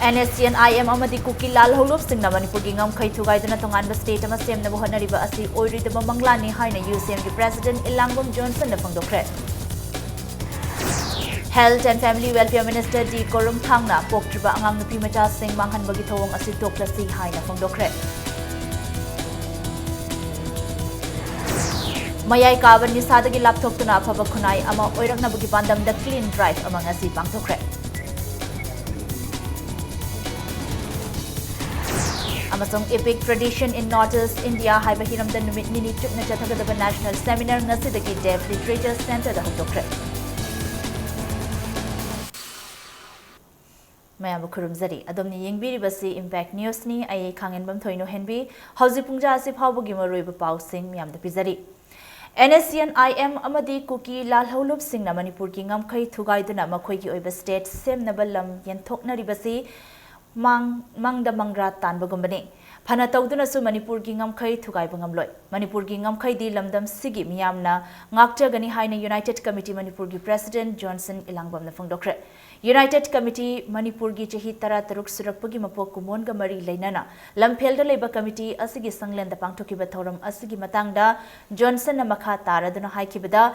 NSCN-IM amadi kuki lal holop singna Manipur gi ngamkhai thugaiduna tonganba state ama semnaba honariba asi oiridaba manglani haina UCM gi President Ilangwam Johnson na phangdokre. Health and Family Welfare Minister D. Korung Thangna poktriba angang nupi macha sing manghanbagi thawong asi toklasi haina phangdokre. Mayai kaban nisadagi laptoptuna afaba khunai ama oiraknabagi pandamda clean drive ama ngasi pangthokre. Amasong Epic Tradition in Northeast India haiba hiramda numit nini chupna chathagadaba national seminar ngasidagi Deaf Literature Center da hokdokre. Mayam khurumzari adomni yengbiribasi Impact News ni ai khangenbam thoino henbi hauji pungja asi phawbugi maroiba pausing miyamda pizari. NSCN-IM amadi kuki lal holup singna Manipur gi ngamkhai thugaiduna makhoi gi oiba state semnaba lam yenthoknaribasi mangda mangra tanbagumbani phana tawduna su Manipur gi ngamkhai thugai bangamloi Manipur gi ngamkhai di lamdam sigi miyamna ngakchagani haina United Committee Manipur gi President Johnson Ilangwam na phangdokre. United Committee Manipur gi chahi tara taruk surakpagi mapok kumon ga mari leinana lamphel da leiba committee asigi sanglen da pangthokiba thoram asigi matangda Johnson na makha taraduna haikibada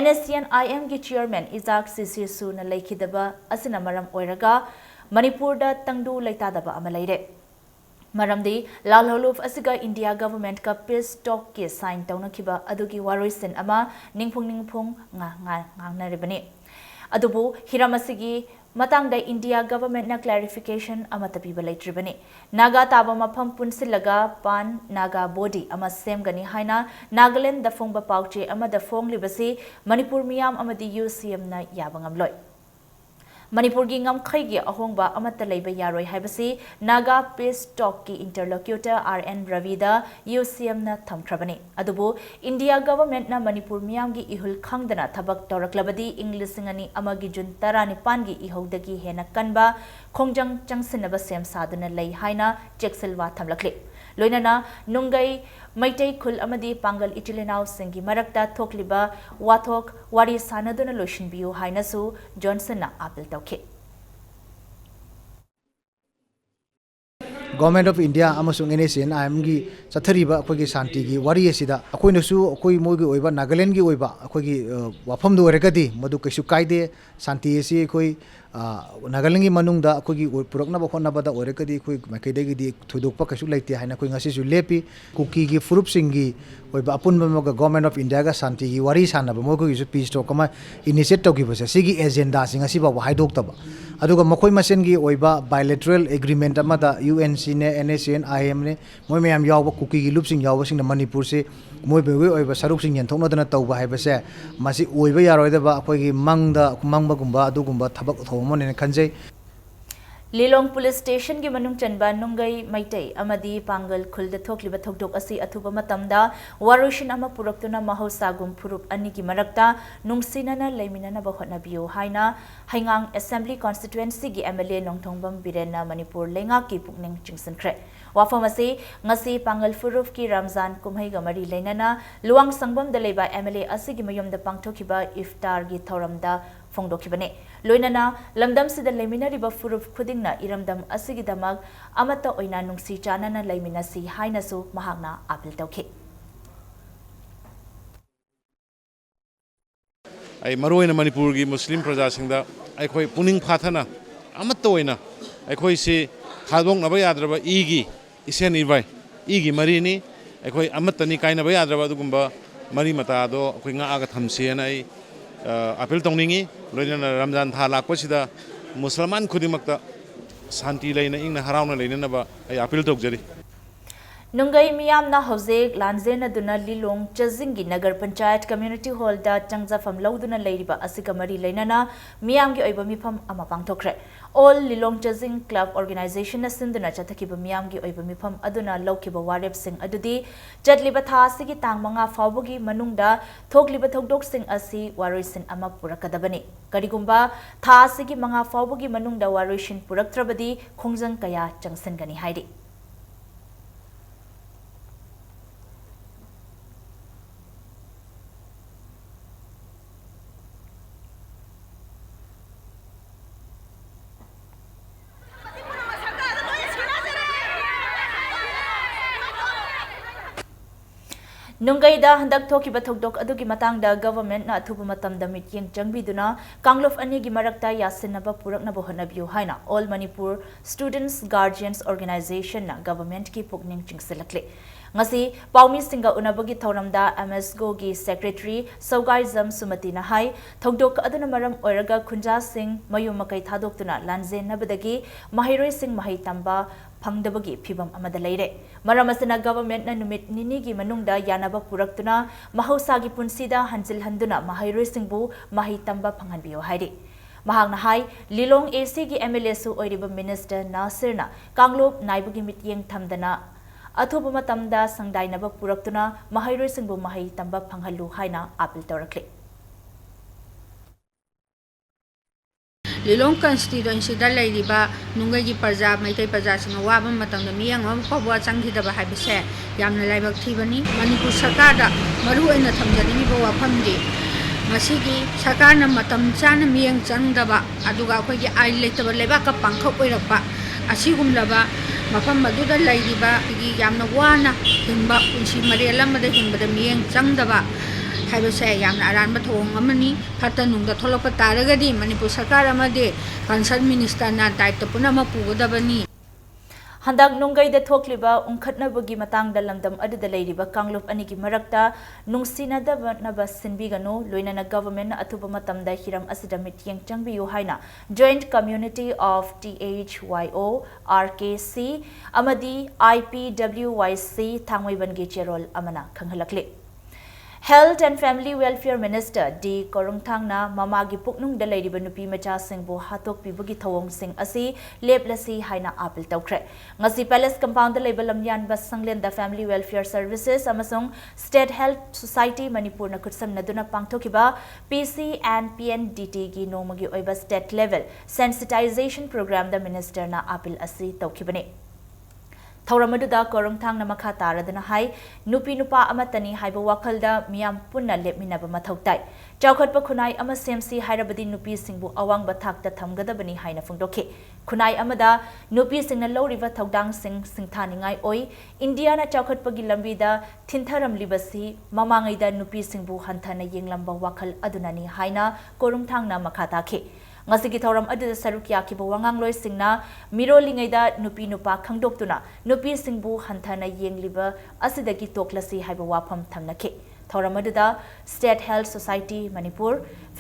NSCN-IM gi chairman Isaac Sisisu na leikhidaba asina maram oiraga Manipur da tangdu leitadaba ama leire. Maramdi lal holuf asiga India government ka peace talk ke sign tawnakiba adugi waroisin ama ningphung ngangnaribani. Adubu hiramasigi matangda India government na clarification amata piba leitribani. Naga taba mafam punsilaga pan naga body ama semgani haina Nagaland da phongba pauche ama da phonglibasi Manipur miyam amadi UCM na yabangamloi. Manipur gi ngamkhai gi ahongba amata leiba yaroi haibasi Naga Peace Talk ki interlocutor RN Ravida UCM na thamkhrabani adubu India government na Manipur miyam gi ihul khangdana thabak tawraklabadi English ngani amagi jun 19 gi ihodagi hena kanba khongjang changsinaba sem saduna lei haina chekselwa thamlakli loinana nungai Maitai khul amadi pangal itilinau singi marakta thokliba wathok wari sanaduna loishinbiu hainasu Johnson na appeal tawkhe. Government of India amasung NSCN-IM gi chathariba akhoi shanti gi wari asida akhoi nasu akhoi mogi oiba Nagaland gi oiba akhoi gi wafam do regadi madu kaisu kaide shanti asi akhoi Nagaland gi manungda akhoi gi puraknaba khonabada oregadi akhoi makaidagi di thudokpa kaisu leite haina akhoi ngasi su lepi kuki gi furup singi oiba apunba moga Government of India ga shanti gi wari sanaba mogi gi su peace talk kama initiate tawgibase sigi agenda sing asi ba haidoktaba aduga makhoi masen gi oiba bilateral agreement amada UNC ne NSCN-IM ne moi mayam yawba kuki gi lupsing yawba sing Manipur se moi bewe oiba saruk sing yenthoknadana tawba haibase masi oiba yaroidaba akhoi gi mangba gumba adugumba thabak thomone khanjai. Lilong Police Station gi manung chanba nungai maitai amadi pangal khulda thokliba thokdok asi athuba matamda warushin ama puraktuna mahausagum phurup ani gi marakta nungsinana leiminana ba hotnabiu haina haingang Assembly Constituency gi MLA Nongthongbam Birena Manipur lenga ki pukning chingsankhre wafamasi ngasi pangal phurup ki Ramzan kumhai ga mari leinana luang sangbam da leiba MLA asi gi mayom da pangthokiba iftar gi thoramda phongdokibane loinana lamdam sida leiminariba furup khudingna iramdam asigidamak amata oina nungsi chanana leiminasi hainasu mahakna appeal tawkhe. ai maroina Manipur gi Muslim praja singda ai khoi puning phathana amata oina ai khoi se khadong na ba yadraba igi isen ibai igi mari ni ai khoi amata ni kaina ba yadraba dugumba mari mata do khoi nga aga thamse na ai appeal tongningi loina Ramzan tha lakpasida Musliman khudimakta shanti leina ingna harauna leina ba ai appeal tokjari. Nungai miyamna hojek lanjena duna Lilong Chazingi Nagar Panchayat Community Hall da changjafam lauduna leiriba asiga mari leinana miyamgi oiba mifam ama pangthokre. All Lilong Chazing Club Organization na sinduna chathakiba miyamgi oiba mifam aduna laukiba warep sing adudi chatliba tha asigi tang manga fawbugi manungda thokliba thokdok sing asi waroisin ama purakadabani. Karigumba tha asigi manga fawbugi manungda waroisin puraktrabadi khongjang kaya changsangani hairi. नुंगैदा हंदक थोकिबा थोकदोक अदुगी matangda government na athuba matamda mityeng changbiduna Kanglof anigi marakta yasinaba puraknaba honabiu haina All Manipur Students Guardians Organization na government ki pukning chingsilakle ngasi paumi singa unabagi thoramda MSGO gi secretary Saugaizam Sumati na hai thokdok aduna maram oiraga Khunja Singh mayumakai thadoktuna lanzen nabadagi mahiroi sing mahai tamba phangdabagi phibam amada leire maram asina government na numit nini gi manungda yanaba puraktuna mahausagi punsida hanjil handuna mahairoi singbu mahi tamba phanganbiyo hairi mahangna hai Lilong AC gi MLA su oiriba minister Nasirna Kanglop naibugi mityeng thamdana athuba matamda sangdainaba puraktuna mahairoi singbu mahi tamba phanghalu haina appeal tawrakle Lilong constituency da leiriba nungai gi parja maitai parja singa waba matangda miyang am phobwa changhidaba haibise yamna laibak thibani Manipur sarkar da maru aina thamjani ba wafamdi masigi sarkar na matam chana miyang changdaba aduga khoi gi ai leitaba leba ka pangkhok oirakpa asigumlaba mafam maduda leiriba gi yamna wana himba punsi marelamada himbada miyang changdaba haibase yamna aranba thong amani phata nungda tholokpa taragadi Manipur sarkar amade concerned minister na daitya punama pugodabani handak nungai da thokliba unkhatnabagi matangda lamdam aduda leiriba Kanglop anigi marakta nungsinadaba naba sinbigano loinana government na athuba matamda hiram asida mityeng changbiyu haina Joint Community of THYO RKC amadi IPWYC thangmaibangi cherol amana khanghalakle Health and Family Welfare Minister D. Korungthangna mamagi puknung da leiriba nupi macha singbu hatok pibagi thawong sing asi leplasi haina appeal tawkre ngasi Palace Compound da leiba lamyan bas sanglen da Family Welfare Services amasung State Health Society Manipur na kutsam naduna pangthokiba PC and PNDT gi nomagi oiba state level sensitization program da minister na appeal asi tawkibane Thauramadu Korungthang na makha taradana hai nupi nupa amatani haiba wakalda miyam punna lepminaba mathautai chawkhatpa khunai ama semsi hairabadi nupi singbu awang bathakta thamgadabani haina phungdokhe khunai amada nupi singna loriba thaudang singthaningai oi India na chawkhatpagi lambida thintharam libasi mamangaida nupi singbu hanthana yenglamba wakal adunani haina Korungthang na makha takhe ngasigi thoram aduda saruk yakiba wangangloi singna mirolingaida nupi nupa khangdoktuna nupi singbu hanthana yengliba asidagi toklasi haiba wafam thamnakhe thoram aduda State Health Society Manipur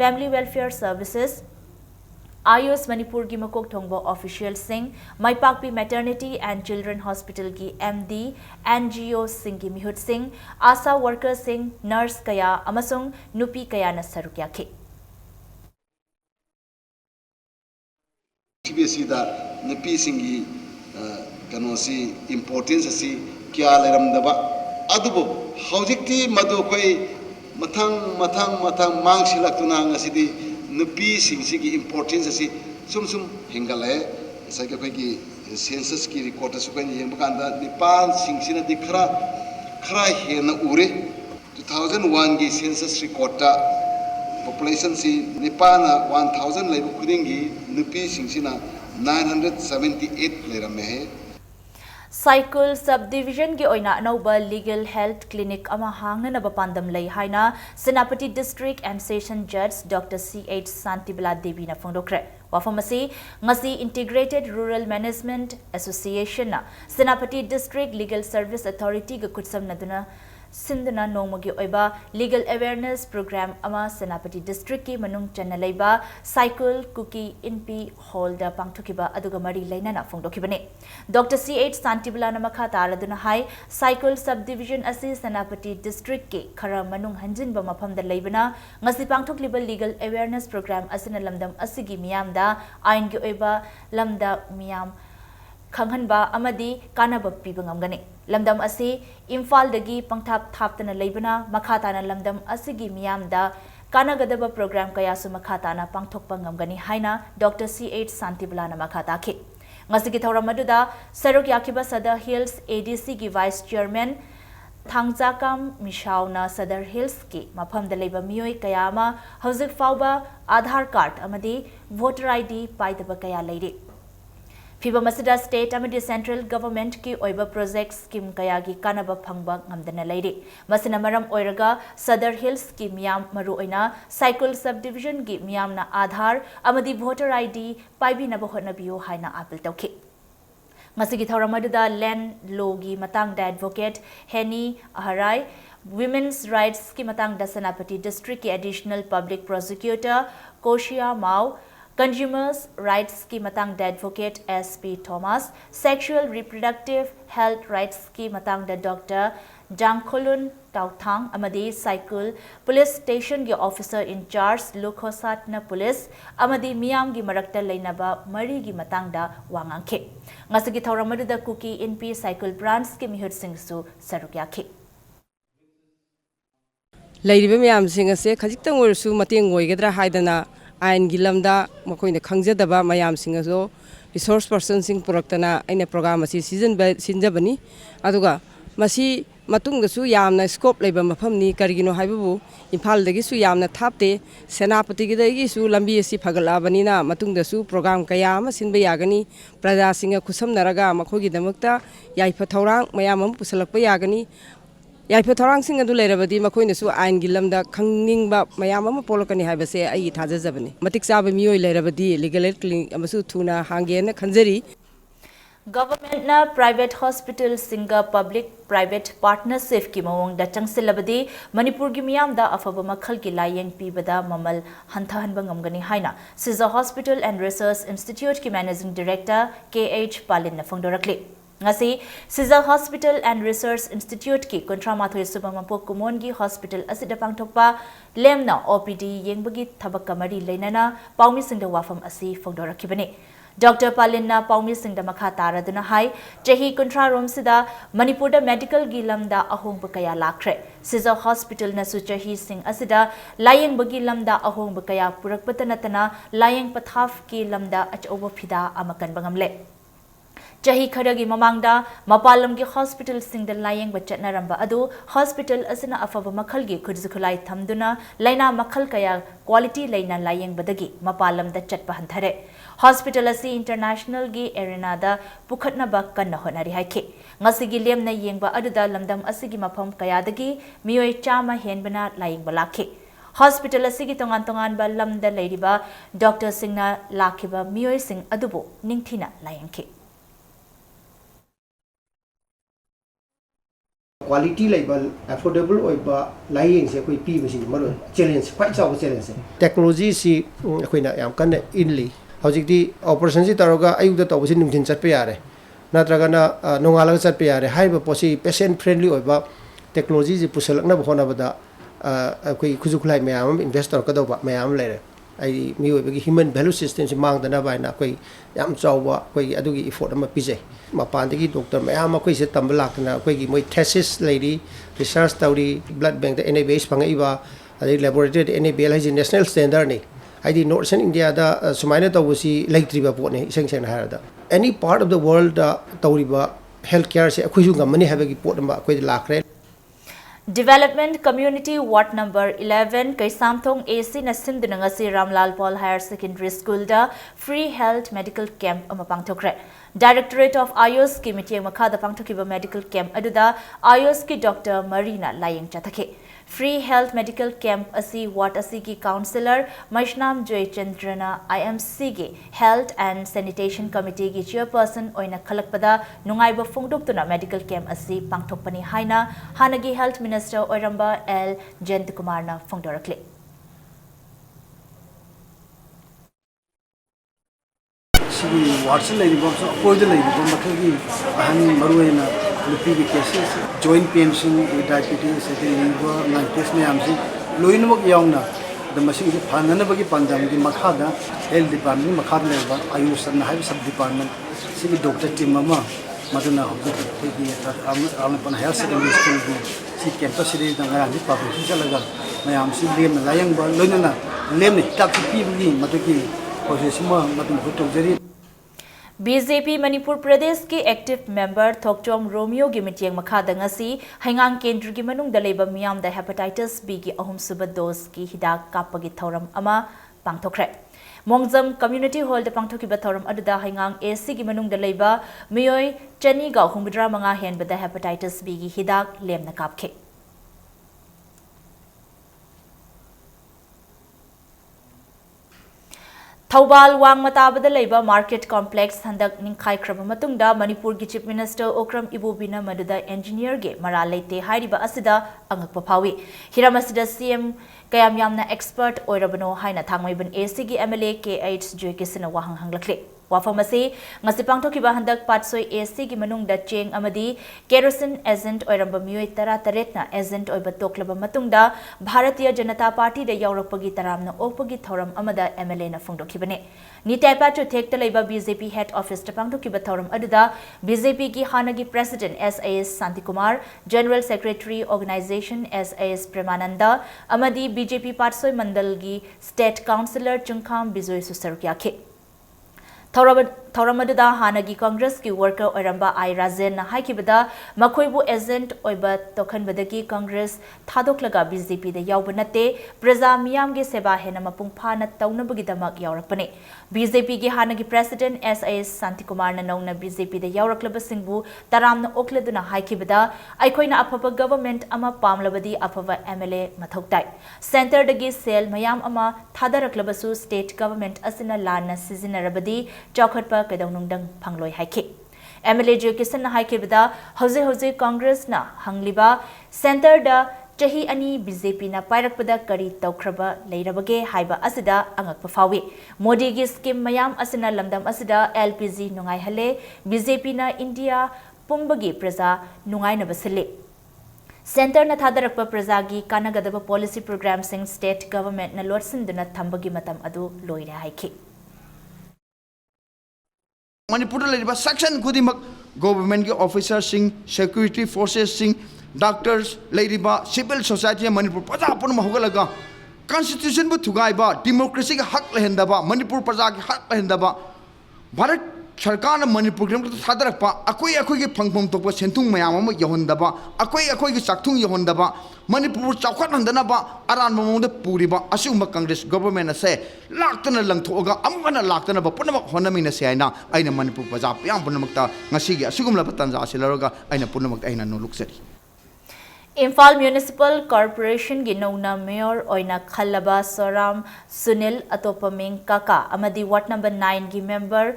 Family Welfare Services Ayush Manipur gi makok thongbo official sing Maipakpi Maternity and Children Hospital gi MD NGO sing gi mihut sing Asa worker sing nurse kaya amasung nupi kaya na saruk yakhe TBC da nupi singi kanosi importance asi kya leramdaba adubo hojikti madu koi mathang mangsilaktuna ngasidi nupi singsi importance asi sum hengale sai ka koi census ki record asu kan yeng bakanda nipan singsi na dikhra hena ure 2001 gi census record ta population si Nepal 1000 lebu kudingi nupi singsina 978 lerame he Cycle subdivision gi oina anauba legal health clinic ama hangna na pandam lei haina Senapati District and Session Judge Dr. C.H. Santibala Devi na phongdokre wafamasi ngasi Integrated Rural Management Association na Senapati District Legal Service Authority ga kutsam naduna Sindana Nomagi Oiba Legal Awareness Program Ama Senapati District ki Manung Chana Leiba Cycle Cookie Inpi Hall da Pangthukiba Adugamari Lainana Phongdokibane Dr. C.H. Santibala Namakha Taraduna Hai Cycle Subdivision Asi Senapati District ki Khara Manung Hanjin ba Mafam da Leibana Ngasi Pangthukliba Legal Awareness Program Asina Lamdam Asigi Miyam da Ain gi Oiba Lamda Miyam Khanghanba amadi kanaba pibangamgani lamdam asi Imphal dagi pangthap thaptana leibana makhatana lamdam asigi miyamda kanagadaba program kaya su makhatana pangthokpa ngamgani haina Dr. C.H. Santibala na makhataki ngasigi thoramadu saruk yakiba Sadar Hills ADC gi Vice Chairman Thangjakam Mishauna Sadar Hills ki mafam da leiba miyoi kayama hauzik fauba Aadhaar card amadi voter ID paidaba kaya leiri फिबम असदा state अमदी central government की ओइबा project scheme कया की कानबा फंगबा ngamdana leiri masina maram oiraga Sadar Hills की मियाम मरु ओइना cycle sub division की मियामना आधार अमदी वोटर आईडी पाइबिनबा होटनबियो हाइना अपील तौखि ngasigi thauramada land law gi matang da advocate Henny Aharai Women's Rights की matang da Senapati District की additional public prosecutor Koshia Mao Consumers Rights की matang da advocate SP Thomas Sexual Reproductive Health Rights की matang da Dr. Jangkolun Tauthang amadi cycle police station की officer in charge Lukhosatna police amadi miyam gi marakta leinaba mari gi matang da wangangkhe ngasigi thauramadu da Kuki NP cycle branch की mihut sing su sarukyakhe लेरिबे म्याम सिंग असे खजिक्तंग ओरसु मतेंग ओइगद्रा हाइदना आइन गी lambda मखोइने खंगजदबा ma'am सिंग असो रिसोर्स पर्सन सिंग पुरक्तना आइने प्रोग्राम असि सिनजबनी अदुगा मसी मतुंगदसु यामना स्कोप लेबा मफमनी करिगिनो हाइबबु इम्फालदगिसु यामना थापते सेनापतिगिदगिसु लंबी असि फगलाबनिना मतुंगदसु प्रोग्राम कया अमा सिनबे यागनी प्रजा सिंग खुसमनरगा मखोगिदमक्ता याइफा थौरांग मयाम अम पुसलकपा यागनी याइफा थौरांग सिंग अदु लेरबदी मखोइनसु आइन गी लमदा खंगनिंगबा मयाम अमा पोलकनी हाइबसे आई थाजजबनी मतिक चाबा मियोय लेरबदी लीगल एड क्लिनिक अमसु थुना हांगेना खंजरी Government na private hospital singa public private partnership ki mawang da changsilabadi Manipur gi miyam da afaba makhal ki layeng pibada mamal hanthahanba ngamgani haina Siza Hospital and Research Institute ki managing director KH Palin na phongdorakli ngasi Siza Hospital and Research Institute ki kontramathoi subamapo kumon gi hospital asida pangthokpa lemna OPD yengbagi thabak kamari leinana paumi singda wafam asi phongdorakibani Dr. Palin Paumi Singh Makha Taraduna Hai, Chahi Kuntra Rom Sida, Manipur Medical Gilamda Ahong Bakaya Lakre, Siza Hospital Nasu Chahi Singh Asida, Lying Bagi Lamda Ahong Bakaya Purak Patanatana, Lying Pathaf Ki Lamda Ach Overpida Amakan Bangamle. Chahi Khadagi Mamangda, Mapalam gi hospital sing the lying bachatna ramba adu, hospital asina afava makhal gi kudzukulai thamduna, laina makhal kaya quality laina lying badagi, Mapalam da chatpahanthare. Hospital asi international gi arena da pukhatna ba kanna honari haike. Ngasigi lem na yengba aduda lamdam asigi mafam kayadagi, miyoi chama henbana lying balake. Hospital asigi tongan ba lamda lairiba, Dr. Singna lakiba miyoi sing adubo ningthina layangke. Quality level affordable oiba lying se koi pi machine maro challenge quite chaw challenge technology si khoina yam kan inli hojik di operation si taroga ayuda to busin nimthin chat pe yare natraga na nongala chat pe yare haiba posi patient friendly oiba technology ji pusalakna bhona bada koi khujuklai mayam investor ka do ba mayam lere ai mi oiba gi human value system si mang dana ba na koi yam chawwa koi adugi effort ama pije Mapandagi doctor mayam koi se tambalak na koi gi moi thesis lady research story blood bank the NABH pangaiba adi laboratory NABL is national standard ni id northern India da sumaina tawusi laitriba pot ne iseng seng harada any part of the world tawriba healthcare se akhui ju ngamani habagi pot ma koi lakre Development Community Ward Number 11 Kaisamthong AC na Sindunangasi Ramlal Paul Higher Secondary School da Free Health Medical Camp amapangthokre Directorate of Ayos ki meeting makhada pangthokiba medical camp aduda Ayos ki Dr. Marina Laying chathake Free Health Medical Camp asi Ward asi ki Councillor Maishnam Joy Chandrana IMC ge Health and Sanitation Committee ki Chairperson oina khalakpada nungaiba phongdoktuna medical camp asi pangthokpani haina hanagi Health Minister Oiramba L Jayantkumar na phongdorakle What's the lady box? Avoid the lady box. Ahani Maruena, Lupi cases, joint pension, diabetes, liver, case Namsi, Luinwok Yona, the machine Pananabagi Pandam, the Makada, Health Department, Makada, Ayus and High Sub Department, City Doctor Timama, Madonna, Amapan Health Secondary School, see capacity and public Jalaga, Mayamsi, Lim, Lion, Lunana, Lim, Taki P. Matuki, Posesima, Matu BJP Manipur Pradesh ki active member Thokchom Romeo gi mitiang makhada ngasi hangang kendra gi manung da leba miyam da hepatitis B gi ahum suba dose ki hidak kapagi thoram ama पांगथोखरे मोंगजम community hall द पांगथोखिबा थौरम अदुदा हाइंगांग AC की मनुंग the लेबा मियोय चनी गा हुमद्रा मंगा हेनबदा हेपेटाइटिस बी की हिदाक लेमना कापखे थौबाल वांग मताबदा लेबा मार्केट कॉम्प्लेक्स हंदक निंखाइख्रब मतुंगदा मणिपुर की चीफ मिनिस्टर ओक्रम इबोबिना मदुदा इंजीनियर गे मरा लेते हाइरिबा असिदा अंगकप फावी हिरम असिदा सीएम कयाम यामना एक्सपर्ट ओइरबनो हाइना थांगमैबन एसी की एमएलए KH जोयकिसना वाहंग हंगलखले वाफम असे ngasi pangthokiba handak patsoi AC की मनुंगदा चेंग अमदी केरोसिन एजेंट ओइरंबा मियोय तरा तरेटना एजेंट ओइबा तोक्लबा मतुंगदा भारतीय जनता पार्टी दा यावरकपगी तरामना ओकपगी थौरम अमदा MLA ना फुंगदोखिबने नीटाइपा चुथेक्ता लेबा BJP हेड ऑफिस ता पांगतोखिबा थौरम अदुदा BJP की हानगी president SAS Shantikumar general secretary organisation SAS Premananda अमदी BJP पाटसोय मंडल की स्टेट काउंसिलर चुंखाम बिजोय सुसरुक्याखे थौरमदुदा हानगी कांग्रेस की वर्कर ओरंबा आई राजेन हाइकिबदा मखोइबु एजेंट ओइबा तोखनबदगी कांग्रेस थादोक्लगा BJP दा यावब नते प्रजा मियाम गे सेवा हेना मपुंग फाना तौनबगिदमक यावरपने BJP की हानगी प्रेसिडेंट SAS शांतिकुमार नौना BJP दा यावरक्लब सिंगबु तरामना ओक्लदुना हाइकिबदा आइखोइना अफब गवर्नमेंट अमा पामलबदी अफब MLA मथौताई सेंटर दगी सेल मयाम अमा थादरक्लबसु स्टेट गवर्नमेंट असिना लाना सिजिनरबदी चौखटपा कैदौनुंदंग फंगलोय हाइखे MLA जोकिसन हाइखेबदा हौजे हौजे कांग्रेस ना हंगलिबा सेंटर दा चही अनि BJP ना पाइरकपदा करी तौख्रबा लेरबगे हाइबा असिदा अंगकपा फावी मोदी की स्कीम मयाम असिना लमदम असिदा LPG नुंगाई हले BJP ना इंडिया पुंबगी प्रजा नुंगाई नबसले सेंटर न थादरकपा प्रजा की कानगदब पॉलिसी प्रोग्राम सिंग स्टेट गवर्नमेंट न लोटसिंदुना थंबगी मतम अदु लोइरे हाइखे मणिपुर सेक्शन खुदिमक गवर्नमेंट के officer security forces doctors civil society Manipur प्रजा पुनम होगलगा कॉन्स्टिट्यूशन थुगाइबा डेमोक्रेसी के हक लेहंदबा मणिपुर प्रजा के हक लेहंदबा भारत सरकार मणिपुर की थादरप अखोई फंगफम तोप सेंथुंग मैम यौहदब अखोई चाकथुंग यौहदब मणिपुर चौखटहंदनब अरान मौद पूरीब असिगुंब कांग्रेस गवर्नमेंट असे लाक्तना लंगथोगा अमुगना लाक्तनब पुनमक होनमिनसे आइना आइना मणिपुर प्रजा प्याम पुनमकता ngasiगी असिगुंब तंजा असिलरगा आइना पुनमक आइना नोलुक्सरी इम्फाल म्युनिसिपल कॉर्पोरेशन की नौना मेयर ओइना खल्लबा सोराम सुनील अतोपमिंग काका अमदी वार्ड नंबर 9 की मेंबर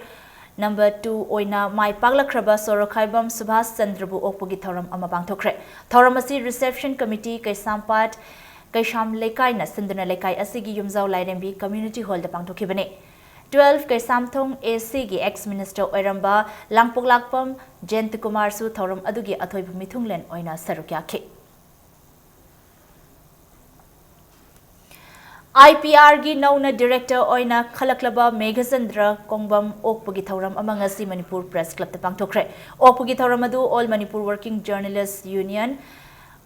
नंबर 2 ओइना माइ पागलख्रबा सोरखाइबम सुभाष चंद्रबु ओकपगी थौरम अमा पांगथोखरे थौरम असि रिसेप्शन कमिटी कैसामपाट कैसाम लेकाइना सिंदुना लेकाइ असिगी युमजाव लाइरेंबी कम्युनिटी हॉल द पांगथोखिबने 12 कैसामथोंग AC की एक्स मिनिस्टर ओइरंबा लांगपोकलाकपम जयंत कुमार सु थौरम अदुगी अथोइब मिथुंगलेन ओइना सरुक्याखे IPR की नौना डायरेक्टर ओइना खलकलबा मेघचंद्र कोंगबम ओकपगी थौरम अमंगसी मणिपुर प्रेस क्लब ता पांगथोखरे ओकपगी थौरम अदु all Manipur working journalist union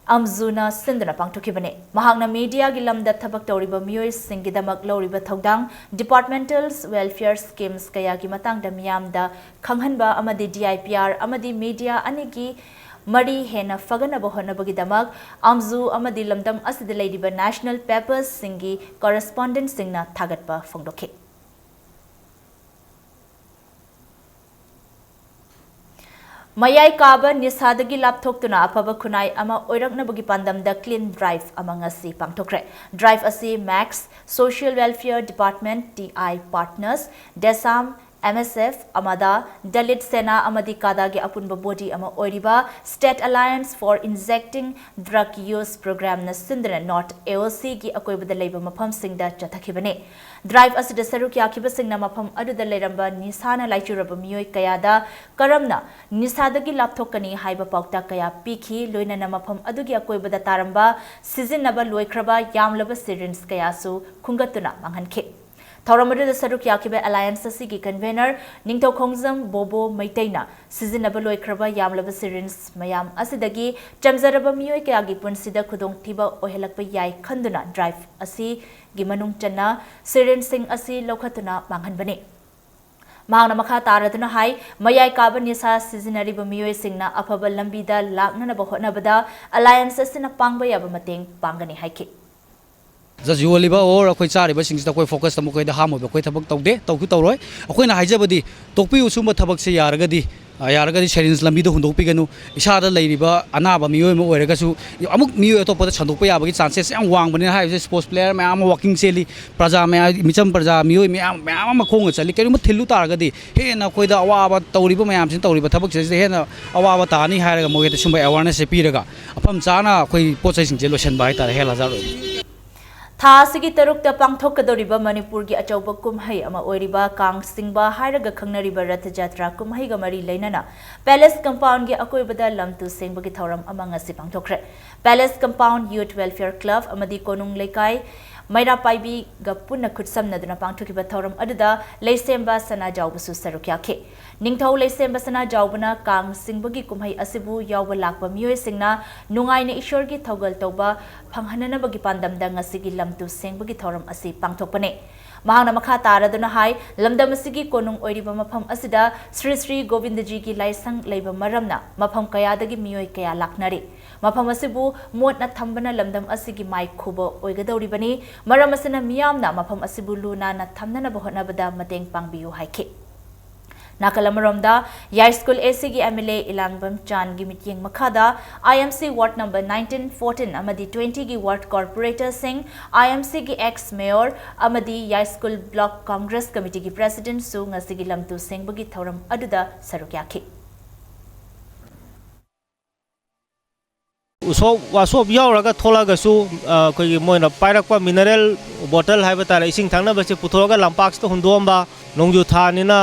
अमजुना सिंदना पांगथोखिबने महांगना मीडिया की लमदा थबक तौरिबा मियोय सिंगिदमक लौरिबा थौदांग डिपार्टमेंटल वेलफेयर स्कीम्स कया की मतंग दा मियामदा खंगहनबा अमदी DIPR अमदी मीडिया अनेगी मरी हेना फगनब होनबगिदमक आमजू अमदी लमदम असिद लेदिबा नेशनल पेपर्स सिंगी कॉरेस्पोंडेंट सिंगना थागतपा फोंदोखे मयाई काबा निसादगी लापथोक्तुना अफब खुनाई अमा ओइरकनबगी पांदमदा क्लीन ड्राइव अमंगसी पांगथोखरे ड्राइव असी max social welfare department TI partners डेसाम MSF अमदा दलित सेना अमदी कादा के अपुनब बॉडी अमा ओइरिबा state alliance for injecting drug use programme न सिंदना नॉर्थ AOC की अकोइबदा लेबा मफम सिंगदा चथखिबने ड्राइव असिदा सरुक याखिबा सिंगना मफम अदुदा लेरंबा निसाना लाइचुरब मियोय कयादा करमना निसादगी लापथोकनी हाइबा पाउता कया पीखी लोइना मफम अदुगी अकोइबदा तारंबा सिजिनबा लोइख्रबा यामलबा सिरिंज कयासु खुंगतुना मंगहनखे थौरमदुदा सरुक याखिबा अलायंस की कन्वेनर निंगथौ खोंगजम बोबो मैतैना सिजिनबा लोइख्रबा यामलबा सिरिंज मयाम असिदगी चमजरबा मियोय कयागी पुनसिदा खुदोंथिबा ओहेलकपा याय खंदुना ड्राइव असी गी मनुंग चन्ना सिरिंज सिंग असी लौखतुना मांगहनबने महांगना मखा तारदुना हाई मयाय काबा निसा सिजिनरिबा मियोय सिंगना अफबा लंबीदा लाकननबा होनबदा अलायंस असिना पांगबा याबा मतेंग पांगनी हाइके जस्ट योलीब और अखोई चारिबसिंगसिदा अखोई फोकस तम अखोई हामोब अखोई थबक तौदे तौकु तौरोय अखोइना हाइजबदी तोकपि उसुम थबक से यारगदी सेरिंस लंबी हुंदोकपिगनु इसादा लैरिबा अनाबा मियोय म ओइरगसु अमुक मियोय अतोपदा छंदोकपा याबगी चांसेस याम वांगबनि हाइबसे स्पोर्ट्स प्लेयर मैम वाकिंग सेली प्रजा मैं मिचम प्रजा मियोय मैम मखोंग चली करिम थिल्लु तारगदी हेना अखोइदा अवाबा तौरिबा मैमसिन तौरिबा थबक से हेना अवाबा तानी हायरगा मोगेत सुम अवेयरनेस से पीरगा अफम चाना अखोइ पोचैसिंग जे लोशन बाय तार हेला जारो था सिगी तरुकता पांगथोकदोरिबा मणिपुर की अचौबा कुमहै अमा ओइरिबा कांग सिंगबा हायरगा खंगनरिबा रथ यात्रा कुमहैगा मरी लैनना पैलेस कंपाउंड की अकोइबदा लमतु सेंबगी थौरम अमा ngasi पांगथोखरे palace compound youth welfare club अमदी कोनुंग लेकाई मैरा पाइबी गा पुन्ना खुटसमनदुना पांगथोकिबा थौरम अदुदा लेसेंबा सना जावबसु सरुक याखे निंगथौ लेसेंबा सना जावबना कांग सिंगबगी कुमहै असिबु यावबा लाकबा मियोय सिंगना नुंगाइना ईश्वर की थौगल तौबा फंगहननबगी पांदमदा ngasi लमतु सेंबगी थौरम असि पांगथोकपने महाना मखा तारदुना हाई लमदम असिगी कोनुंग ओइरिबा मफम असिदा श्री श्री गोविंदजी की लाइसंग लैबा मरमना मफम कयादगी मियोय कया लाकनारे मफम असिबु मोटना थंबना लमदम असिगी माइ खुबो ओइगदौरिबनी मरम असना मियामना मफम असिबु लुना ना थमनना बहनबदा मतेंग पांगबियु हाइखे नाकलमरोमदा याई स्कूल एसी की एमएलए इलांगबम चान की मिटिंग मखादा आईएमसी वार्ड नंबर 19 14 अमदी 20 की वार्ड कॉर्पोरेटर सिंह आईएमसी की एक्स मेयर अमदी Yaiskul block Congress committee की प्रेसिडेंट सु ngasi लमतु सेंबगी थौरम अदुदा सरुक याखि वासोप यावरगा थोलागसु कोई मोइना पाइरकपा मिनरल बोतल हाइबा तारे इसिंग थांगनाबसे पुथोरगा लंपाक्सतो हुंदोमबा नोंजु थानिना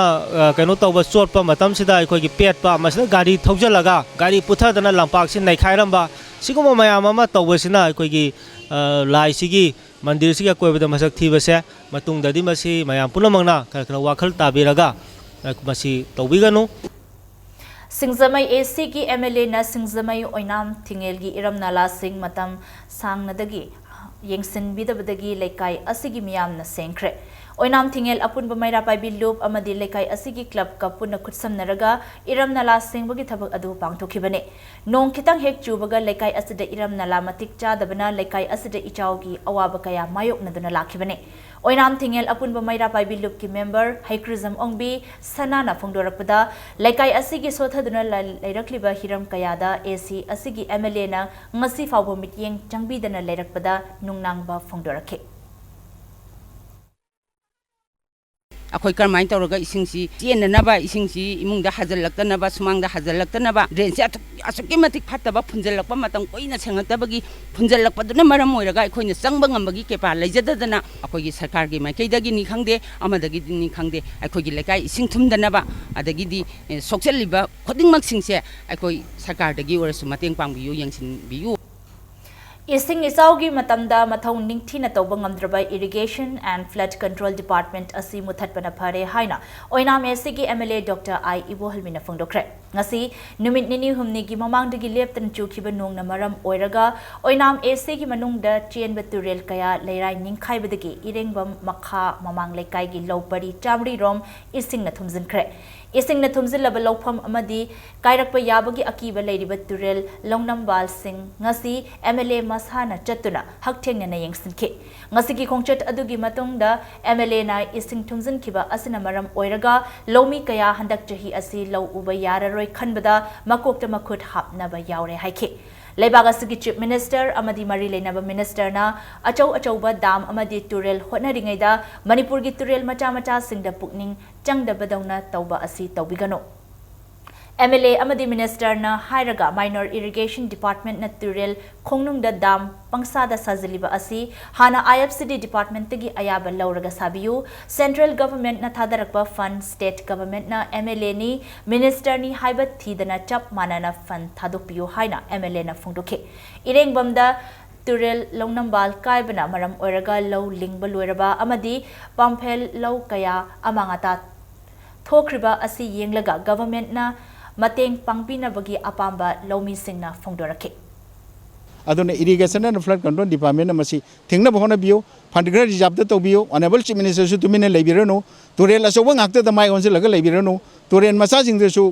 कनो तौबा चोटपा मतमसिदा अखोइगी पेटपा मसिदा गाड़ी थौजलगा गाड़ी पुथादना लंपाक्सि नैखाइरंबा सिगुम मयाम अमा तौबसिना अखोइगी लाइसिगी मंदिरसिगा कोइबदा मसक थीबसे मतुंगददी मसि मयाम पुनमंगना खरखना वाखल ताबिरगा मसि तौबिगनु सिंगजमई एसी की एमएलए न सिंगजमई ओइनाम थिंगेल की इरम नाला सिंह मतम सांगनदगी येंगसिनबिदबदगी लेकाई असिगी मियाम न सेंख्रे ओइनाम थिंगेल अपुनब मैरा पाइबी लूप अमदी लेकाई असिगी क्लब का पुन खुटसमनरगा इरम नाला सेंबगी थबक अदु पांगथोखिबने नोंग खितंग हेक चुबगा लेकाई असिदे इरम नाला मतिक चादबना लेकाई असिदे इचाओगी अवाब कया मायोकनदुना लाखिबने ओइनाम थिंगेल अपुनब मैरा पाइबी लूप की मेंबर हाइक्रिजम ओंगबी सनाना फोंदोरकपदा लेकाई असिगी सोथदुना लैरकलिबा हिरम कयादा एसी असिगी एमएलए ना ngasi फावबो मिटियेंग चंगबीदना लैरकपदा नुंगनांगबा फोंदोरखे अखोई करमाइन तौरगा इसिंगसी चेननबा इसिंगसी इमुंगदा हाजलक्तनबा सुमांगदा हाजलक्तनबा ड्रेनसे असुकी मतिक फत्तबा फुंजलक्पा मतम कोइना सेंगतबगी फुंजलक्पदुना मरम ओइरगा अखोइना चंगबा ngambagi केपा लैजददना अखोइगी सरकारगी माइकैदगी नि खंगदे अमदगी नि खंगदे अखोइगी लेकाई इसिंग थुमदनबा अदगिदी सोक्सलिबा खोदिंगमक सिंगसे अखोइ सरकारदगी ओरसु मतेंग पांगबियु यंगसिनबियु इसिंग इसाउगी मतमदा मथौ निंगथिना तौबा ngamdraba irrigation and flood control department asi muthatpana phare haina oinam AC की एमएलए डॉक्टर आई इबोहलमिना फोंदोखरे ngasi numit nini humni gi mamangdagi leptan chukhiba nongna maram oiraga oinam AC की manungda chenba turel kaya leirai ningkhaibadagi irengbam makha mamang lekai gi lopari chamri rom ising na thumjinkhre इसिंग न थुमजिलबा लौफम अमदी कायरकपा याबगी अकीबा लेरिबा तुरेल लौनमबाल Singh ngasi MLA मसाना चतुना हकथेंगना यंगसिनखे ngasi की खोंगचट अदुगी मतुंगदा MLA ना इसिंग थुमजिनखिबा असना मरम ओइरगा लौमी कया हंदक चही असि लौ उबा याररोय खनबदा मकोकता मखुट हापनबा यावरे हाइखे लेबागसगी चीफ मिनिस्टर अमदी मरी लेनबा मिनिस्टर ना अचौ अचौबा दाम अमदी तुरेल होनरिङैदा मणिपुर की तुरेल मचा मचा सिंगदा पुकनिंग चंगदबदौना तौबा असि तौबिगनो एमएलए अमदी मिनिस्टर ना हायरगा माइनर इरिगेशन डिपार्टमेंट ना तुरेल खोंगनुंगदा दाम पंगसादा साजलिबा असि हाना आईएफसीडी डिपार्टमेंट तगी अयाबा लौरगा साबियु सेंट्रल गवर्नमेंट ना थादरकबा फंड स्टेट गवर्नमेंट ना एमएलए नि मिनिस्टर नि हाइबत थीदना चप मानना फंड थादोपियु हाइना एमएलए ना फोंदोखे इरेंगबमदा तुरेल लौनमबाल कायबना मरम ओइरगा लौ लिंगबा लोइरबा अमदी पामफेल लौ कया अमांगाता थोख्रिबा असि येंगलगा गवर्नमेंट ना मतेंग पांगपिनबगी अपांबा लौमी सिंगना फोंदोरखे अदुने irrigation and flood control department मसी थिंगना बहोना बियो फंडग्रा रिजर्व तौबियो ऑनरेबल चीफ मिनिस्टर सु तुमिने लेबिरनो तुरेल असोबा ngakta दा माइ ओनसे लगा लेबिरनो तुरेल मसा सिंगदसु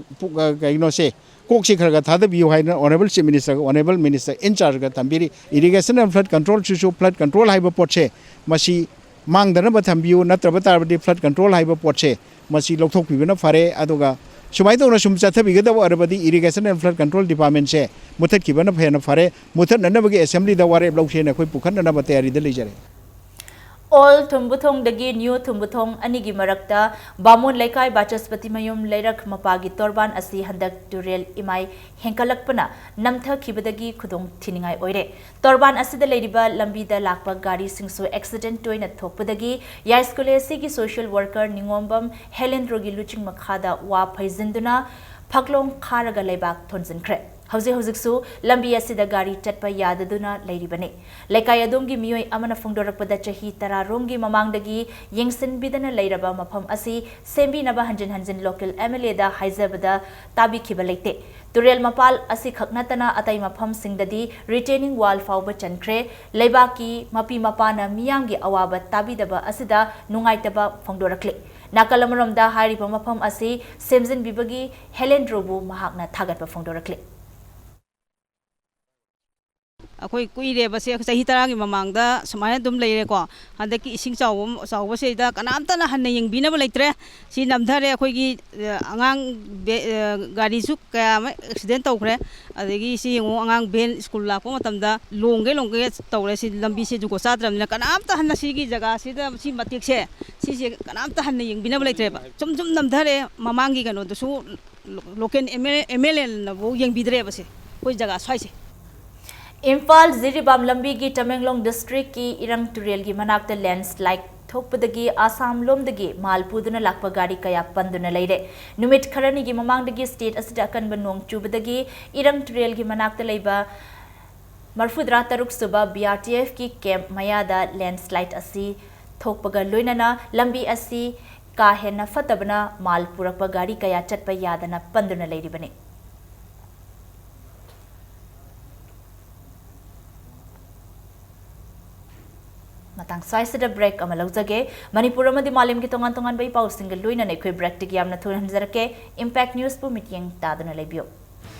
कइनो से कोक से खरगा थादबियो हाइना honourable chief minister honourable minister in charge का थंबिरी इरिगेशन एंड फ्लड कंट्रोल सुसु फ्लड कंट्रोल हाइबा पोचे मसी मांगदना थंबियो नत्रब तारबदी फ्लड कंट्रोल हाइबा पोचे मसी लौथोकपिबना फारे अदुगा सुमाय तौना सुम चथबिगदब अरबदी irrigation and flood control department से मुथतखिबना फेना फारे मुथतननबगी असेंबली दा वारे लौसेना कोई पुखनना तैयारी द लेजरे ऑल थुम्बुथोंग दगी न्यू थुम्बुथोंग अनिगी मरक्ता बामुन लेकाय बाचस्पति मयुम लेरक मपागी तोरबान असि हंदक टुरेल इमाई हेंकलकपना नमथखिबदगी खुदोंग थिनिंगाई ओइरे तोरबान असिद लेरिबा लंबीदा लाकपा गाड़ी सिंगसु एक्सीडेंट टोइना थोकपदगी यास्कुलेसी की सोशल वर्कर निंगोंबम हेलेंद्रोगी लुचिंग मखादा वा फैजिंदुना फकलोंग खारगा लेबाक थोनजिनख्रे हौजिकसु लंबी असिदा गाड़ी चटपा याददुना लेरिबने लेकाय अदोंगी मियोय अमना फोंदोरकपदा चही 10 रोंगी ममांगदगी येंगसिनबिदना लेरबा मफम असि सेंबिनबा हंजिन हंजिन लोकल एमएलए दा हाइजबदा ताबिखिबा लेते तुरेल मपाल असि खकनतना अतै मफम सिंगददी रिटेनिंग वाल फाउबा चनख्रे लेबाकी मपी मपाना मियांगी अवाबा ताबिदबा असिदा नुंगाइतबा फोंदोरकले नाकलमरमदा हारिबा मफम असि सेमजिन बिबगी हेलेंड्रोबु महाकना थागतबा फोंदोरकले अखोई कुइरे बसे चाही 10 की ममांगदा समाय दुम लेरेको हंदकी इसिंग चावबसेदा कनामतना हन्ने यंगबिनब लेत्रे सि नमधरे अखोईगी आंगांग गाड़ी सु कया एक्सीडेंट तौखरे अदगी सि यंगो आंगांग बेन स्कूल लाको मतमदा लोंगे तौरे सि लंबी से जुको साद्रमना कनामता हन्ना सिगी जगह सिदा सि मतिक से कनामता हन्ने यंगबिनब लेत्रे चुम नमधरे ममांगी गनो दसु लोकल एमएलए नबो यंगबिद्रे बसे कोई जगह स्वाइसे इम्फाल जिरीबाम लंबी की तमेंगलोंग डिस्ट्रिक्ट की इरंग तुरेल की मनाक्ता लैंडस्लाइड थोकपदगी आसाम लोमदगी मालपुदुना लाकपा गाड़ी कया पंदुना लेरे नुमित खरनी की ममांगदगी स्टेट असिदा अकनबा नोंग चुबदगी इरंग तुरेल की मनाक्ता लेबा मरफुद्रा तरुक सुबा बीआरटीएफ की कैंप मयादा लैंडस्लाइड असि थोकपगा लोइनना लंबी असि का हेना फतबना मालपुरकपा गाड़ी कया चटपा यादना पंदुना लेरिबने मतंग स्वाइसदा ब्रेक अमा लौजगे मणिपुर अमदि मालेम की तोंगान तोंगान बै पाउसिंग लोइना नेखोय ब्रेक टिक यामना थुन हंजरके इम्पैक्ट न्यूज पु मिटिंग तादुना लेबियो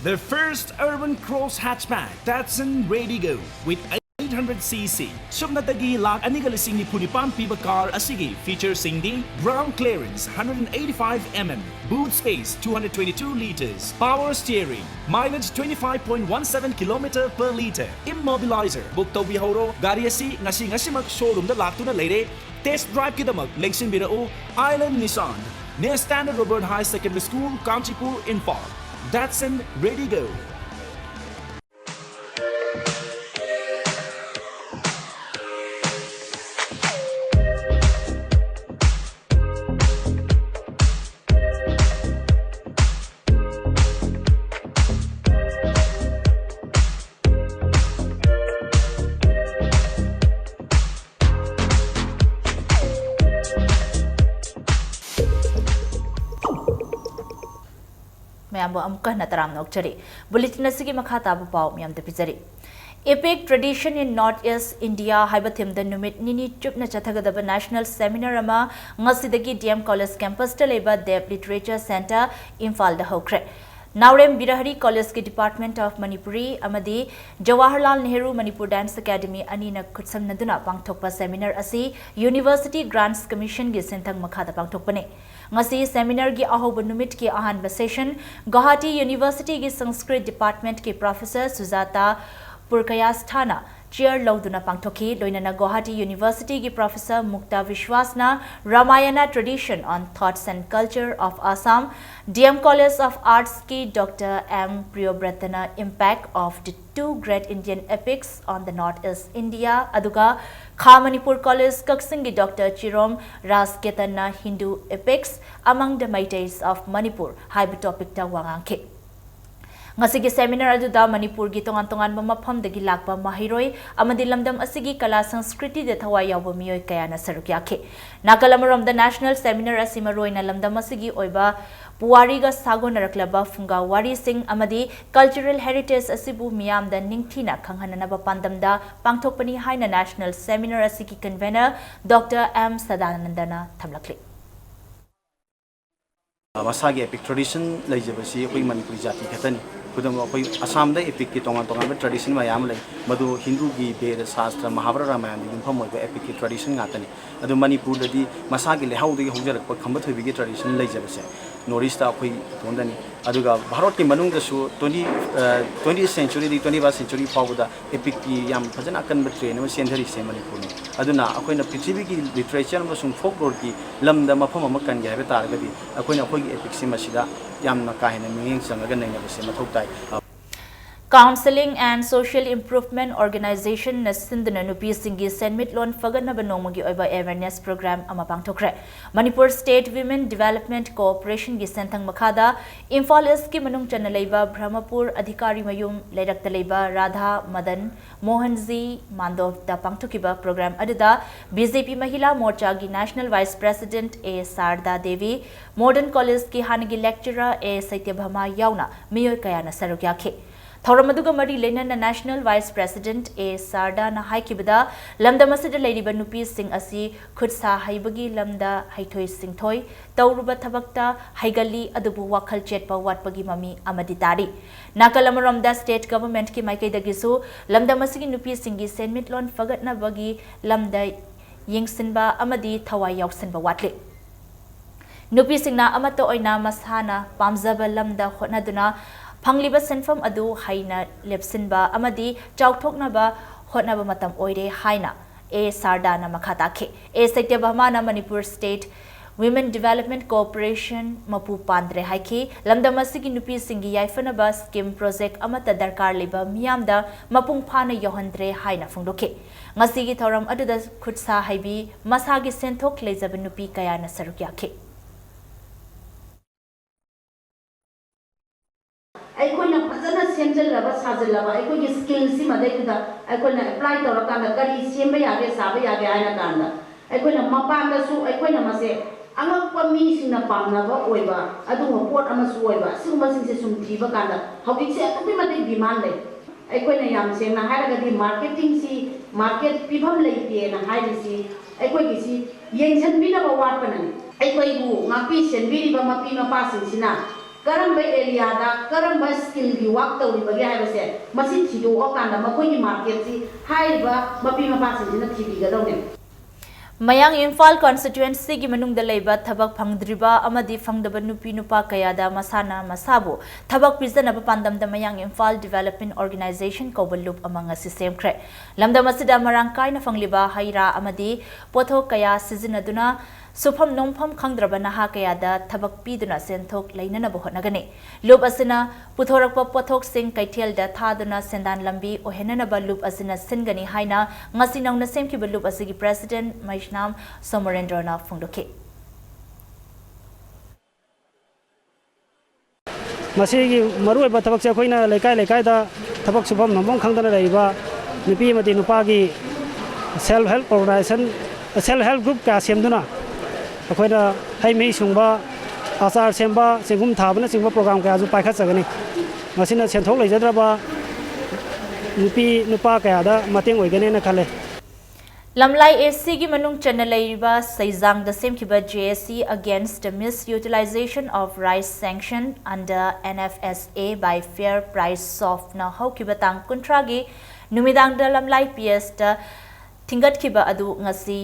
The first urban cross hatchback Datsun Radigo with 800cc. Sumnatagi lak anigalasing ni punipan piba car asigi features singdi ground clearance 185 mm, boot space 222 liters, power steering, mileage 25.17 km per liter, immobilizer. Book to bihoro gari asi ngasi mak showroom da laktuna leire test drive kidamak lengsin birao Island Nissan near Standard Robert High Secondary School, Kanchipur, Imphal. Datsun Radigo. Bulletin असगी मखा ताब पाव म्याम द पिजरी epic tradition in north east India हाइबा थीम द नुमित निनी चुपना चथगदब नेशनल सेमिनार अमा ngasiदगी डीएम कॉलेज कैंपस द लेबा देव लिटरेचर सेंटर इम्फाल द होख्रे नावरेम बिरहरी कॉलेज के डिपार्टमेंट ऑफ मणिपुरी अमदी जवाहरलाल नेहरू मणिपुर डांस अकेडमी अनीना खुत्समनदुना पांगथोकपा सेमिनार असि यूनिवर्सिटी ग्रांट्स कमीशन के सेंथंग मखादा पांगथोकपने ngasi सेमिनार की अहोब नुमित की अहानबा सेशन गुवाहाटी यूनिवर्सिटी की संस्कृत डिपार्टमेंट के प्रोफेसर सुजाता पुरकयास्थाना चेयर लौदुना पांगथोकी लोइनना गुवाहाटी यूनिवर्सिटी की प्रोफेसर मुक्ता विश्वासना Ramayana tradition on thoughts and culture of Assam DM college of arts की डॉक्टर एम प्रियोव्रतना impact of the 2 great Indian epics on the north east India अदुगा खा मणिपुर कॉलेज कक्सिंग की डॉक्टर चिरोम राजकेतना हिंदू एपिक्स अमंग द मैटेज ऑफ मणिपुर हाइब टॉपिक ता वांगांखे ngasi seminar aduda manipur gi tongan tongan mafam dagi lakpa mahiroi amadi lamdam asigi kala sanskriti de thawai yawba miyoi kaya na saruk yakhe nakalamorom the national seminar asima roina lamdam asigi oiba puwari ga sago naraklaba funga wari sing amadi cultural heritage asibu miyam da ningthina khanghanana ba pandamda pangthokpani haina national seminar asigi convener Dr. M. Sadanandana thamlakli मसागी epic tradition लेजबसी अखोई मणिपुरी जाति खतनी खुदम अखोई असम दा epic की तोंगा तोंगा tradition मयाम लै मधु हिंदू की वेद शास्त्र महाभारत रामायण दी युफम ओइबा एपिक की ट्रेडिशन गातनी अदु मणिपुर ददी मसा की लेहाउदी हौजरक खंब थोइबी की ट्रेडिशन लैजबसे नॉर्थ ईस्ट अखोई तोंदनी अदुगा भारत की मनुंग दसु 20th century दी 21st century फावदा एपिक की याम फजना अकन ट्रेन में सेंधरी से मणिपुर ने अदुना अखोइना पृथ्वी की लिटरेचर अमसुंग फोकलोर की लमदा मफम अमा कन हाइबे तारगदी अखोइना अखोइगी एपिक से मसिदा यामना काहेना मिंग संगगा नैनबसे मथौ ताई Counseling and Social Improvement Organization na sindana nupi singi senmitlon faganaba nongmagi oiba awareness program ama pangthokre Manipur State Women Development Cooperation gi senthang makhada Imphal East ki manung chana leiba Brahmapur Adhikari mayum leirakta leiba Radha Madan Mohanji Mandov da pangthokiba program adida BJP Mahila Morcha gi National Vice President A Sarda Devi Modern College ki hanagi lecturer A Satyabhama yauna miyoi kayana sarugyakhe Thauramadu mari Lenan National Vice President A Sarda na haikibada lamda masida leiriba nupi sing asi khutsa haibagi lamda haithoi singthoi tauruba thabakta haigali adubu wakhal chetpa watpagi mami amadi tari Nakalamaramda state government ki maikai dagisu lamda masigi nupi singi senmitlon fagatna bagi lamda yingsinba amadi thawai yauksinba watle Nupi singna amato oina masana pamzaba lamda hotnaduna Pangliba senfam adu haina lepsinba amadi chauthoknaba hotnaba matam oire haina A Sardana makhatake A Satyabhama na Manipur State Women Development Cooperation mapu pandre haiki lamdamasigi nupi singi yaifanaba scheme project amata darkar liba miyamda mapung phana yohandre haina phungdoke ngasigi thoram aduda khutsa haibi masagi senthok lejaba nupi kayana sarukyake अखोना फजना सेमजलबा साजलबा अखोगी skill सिमा दैदा अखोना apply तौरकाना करी सेमबा यागे साबा यागे आइना कांदा अखोना मपांदसु अखोना मसे angakpa mi singna pamnaba oiba adu report amasu oiba siguma singse sum thiba kanda hawik se atubi mate demand le aikoina yam sengna hairaga di marketing si market pibam leite na hairi si aikoi gi si yengsan bina ba wat panani aikoi bu ngapi sen biri ba mapi ma passing sina karamba area da karamba skill gi work tawri bagi haibase masi thido okanda makoi gi market si haiba mapi ma passing sina thibi ga dawne Mayang Imphal constituency gi manungda leiba thabak phangdriba amadi phangdaba nupi nupa kayada masana masabu thabak pijanaba pandamda Mayang Imphal Development Organization kobalup amang asi semkhre lamda masida marang kaina phangliba haira amadi pothok kaya sizinaduna Supam nongpham khangdraba naha kayada thabak piduna senthok leinana bohonagane loop asina puthorakpa pothok sing kaithel da thaduna sendan lambi ohenana ba loop asina singani haina ngasi nongna semki ba loop asigi president Maishnam Somarendra na phungdoke masigi maroi ba thabak se khoina lekai da thabak supam nomong khangdana reiba nupi mati nupagi self help organization self help group ka semduna अखोना है मई सुंबा आचार सेंबा सेंगुम थाबना Simba programme कया जो पाइखा सगनी मसिना सेंथोक लेजद्रबा नुपी नुपा कयादा मतेंग ओइगने न खले Lamlai AC gi manung chana leiba saizang da semkiba JSC against the misutilization of rice sanction under NFSA by fair price of na haukiba tang kuntragi numidang da Lamlai PS da thingat kiba adu ngasi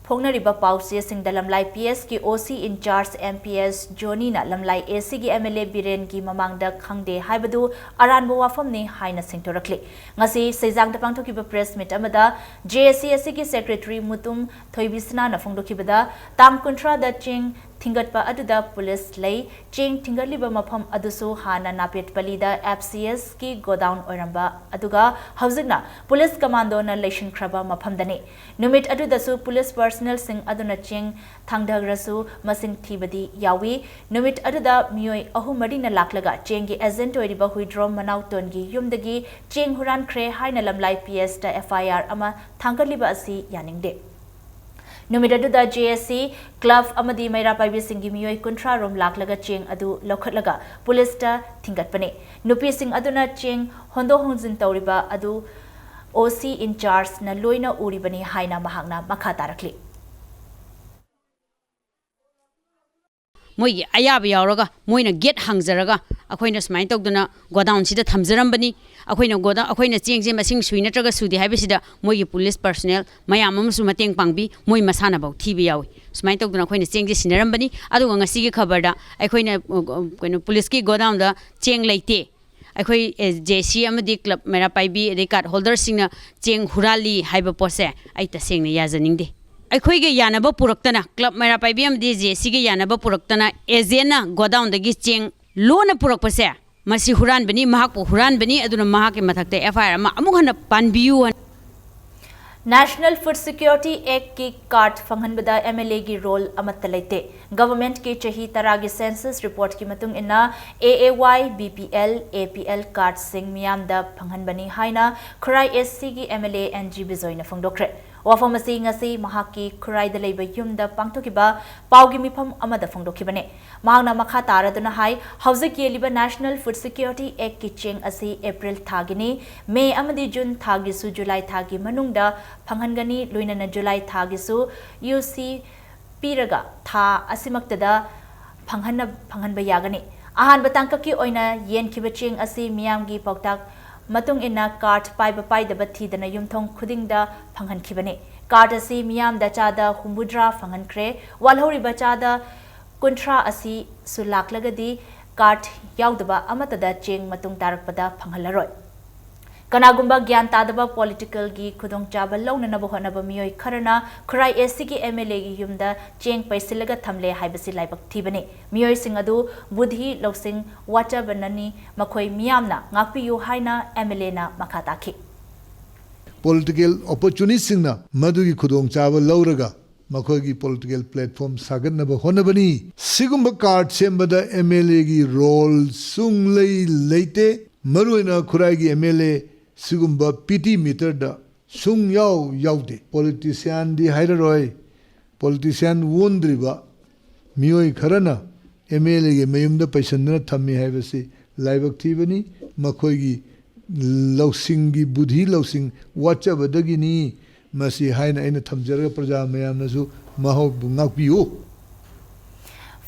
Phongnariba pause sing da Lamlai PS ki OC in charge MPS Joni na Lamlai AC gi MLA Biren gi mamangda khangde haibadu aranbo wafam ni haina singtorakli ngasi seijang da pangthokiba press meet amada JSC gi secretary Mutum Thoibisna na phongdokibada tam kuntra da ching thingatpa aduda police lei ching thingatliba mafam adusu hana napet palida FCS ki godown oramba aduga hauzigna police commando na leishin khraba mafamdani numit adudasu police personnel sing aduna ching thangdagrasu masing thibadi yawi numit aduda mioi ahumari na laklaga ching gi agent oiriba huidrom manau tongi yumdagi ching huran khre haina Lamlai PS da FIR ama thangaliba asi yaningde Numidadu da JSC Club amadi Maira Paibi Singhi Miyoi Kuntra Rom Laklaga Ching adu Lokhatlaga Police ta Thingatpane Nupi Sing aduna Ching Hondo Honjin Tauriba adu OC in charge na loina uribani haina mahangna makha tarakli मोई अयाब यावरगा Moina gate हांगजरगा अखोइना स्माइन तौदना godown सिदा थमजरंबनी अखोइना godown अखोइना चेंगजे मसिंग सुइ नत्रगा सुदे हाइबसिदा मोई police personal मयाम अमसु मतेंग पांगबी मोई मसाना बाउ थीबी यावी स्माइन तौदना अखोइना चेंगजे सिनरंबनी अदुगा ngasiगी खबरदा अखोइना कोइनो police की godown दा Cheng लेते अखोई जेसी अमदी क्लब मेरा पाइबी अदे कार्ड होल्डर सिंगना चेंग हुराली हाइबा पोसे आई तसेंगना याजनिंगदे अखोइगे यानबा पुरक्तना क्लब मेरा पाइबी अमदी जेसी गे यानबा पुरक्तना एजेना गोडाउन दगी चेंग लोना पुरक्पसे मसी हुरानबनी महाकपो हुरानबनी अदुना महाके मथकते एफआईआर अमा अमुक हना पानबियु नेशनल फूड सिक्योरिटी एक्ट की कार्ड फंगहनबदा एमएलए की रोल अमत्त लेते गवर्नमेंट की चाही तरह की सेंसस रिपोर्ट की मतुंग इन्ना AAY BPL APL कार्ड सिंग मियामदा फंगहनबनी हाइना खुराई SC की एमएलए NG बिजोइना फंगदोक्रे वाफम असी ngasi mahaki खुराइदा लेबा युमदा पांगथोकिबा पाउगी मिफम अमदा फंगदोखिबने मांगना मखा तारादुना हाई हौजिक येलिबा नेशनल फूड सिक्योरिटी एक्ट की चेंग असी अप्रैल थागिनी मे अमदी जून थागिसु जुलाई थागी मनुंगदा फंगहनगनी लोइनना जुलाई थागिसु UC पीरगा था असिमक्तदा फंगहनबा यागनी अहानबा तांककी ओइना येनखिबा चेंग असी मियामगी पौताक मतुंग इन्ना कार्ड पाइबा पाइदबा थीदना युमथोंग खुदिंगदा फंगहनखिबने कार्ड असी मियामदा चादा हुंबुद्रा फंगहनख्रे वालहौरिबा चादा कुंथ्रा असी सुलाकलगदी कार्ड याउदबा अमतदा चेंग मतुंग तारकपदा फंगहलरोय कनागुंबा ज्ञान तादबा पॉलिटिकल की खुदोंग चाबा लौननबा होनबा मियोय खरना खुराई SC की MLA की युमदा चेंग पैसिलगा थमले हाइबसि लाइबक थीबने मियोय सिंग अदु बुद्धि लौसिंग वाचाबननी मखोय मियामना ngakpiyu haina MLA na makhataki political opportunities singna madugi khudong chaba lauraga makogi political platform saganaba honabani sigumba card sembada MLA gi role sunglei leite maruina khurai gi MLA sigumba PT meter da sung yaude politician di hairaroi politician wondriba miyoi kharana MLA ge mayumda paisandna thammi haibasi laibak thibani makhoi gi lausing gi budhi lausing wachabadagi ni masi haina aina thamjaraga praja mayamnasu maho ngakpiu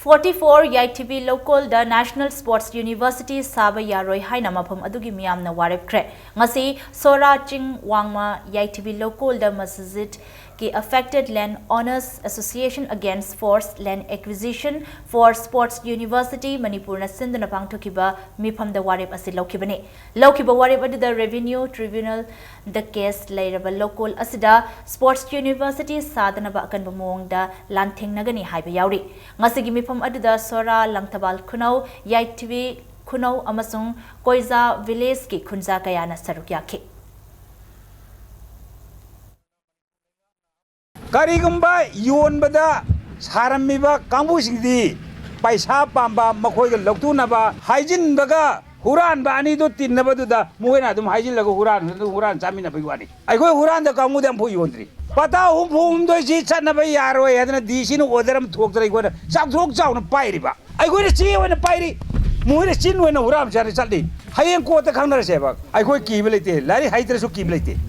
44 YTV local the National Sports University Saba Yaroi Haina Mapam Adugi Miamna Warep Kre ngasi Sora Ching Wangma YTV local the Masjid की affected land owners association against forced land acquisition for sports university Manipur na sindana pangthokiba mifam da warep asi lokibani lokiba warep adu the revenue tribunal the case lairaba local asida sports university sadana ba akan bamong da lanthing nagani haiba yauri ngasi gi mifam adu da sora langtabal khunau YTV khunau amasung koiza village ki khunja kayana saruk yakhi करीगुंबा योनबदा सारमिबा कांबुसिंगदी पैसा पांबा मखोय लौतुनबा हाइजिनबगा हुरान बानी दो तिन्नबदुदा मोयना दुम hygiene लगो हुरान चामिना बइवानी आइखोय हुरान the कांगुदे हम योनद्री पता हुम दो जी छनबा यारोय हदना दिसिन ओदरम थोकद्रै गोन चाकथोक chown पाइरिबा आइखोय ची ओन पाइरि मोयना चिन ओन हुराम जारे चलदि हायें कोत खंगनरसेबा आइखोय कीबलेते लारि हाइद्रसु कीबलेते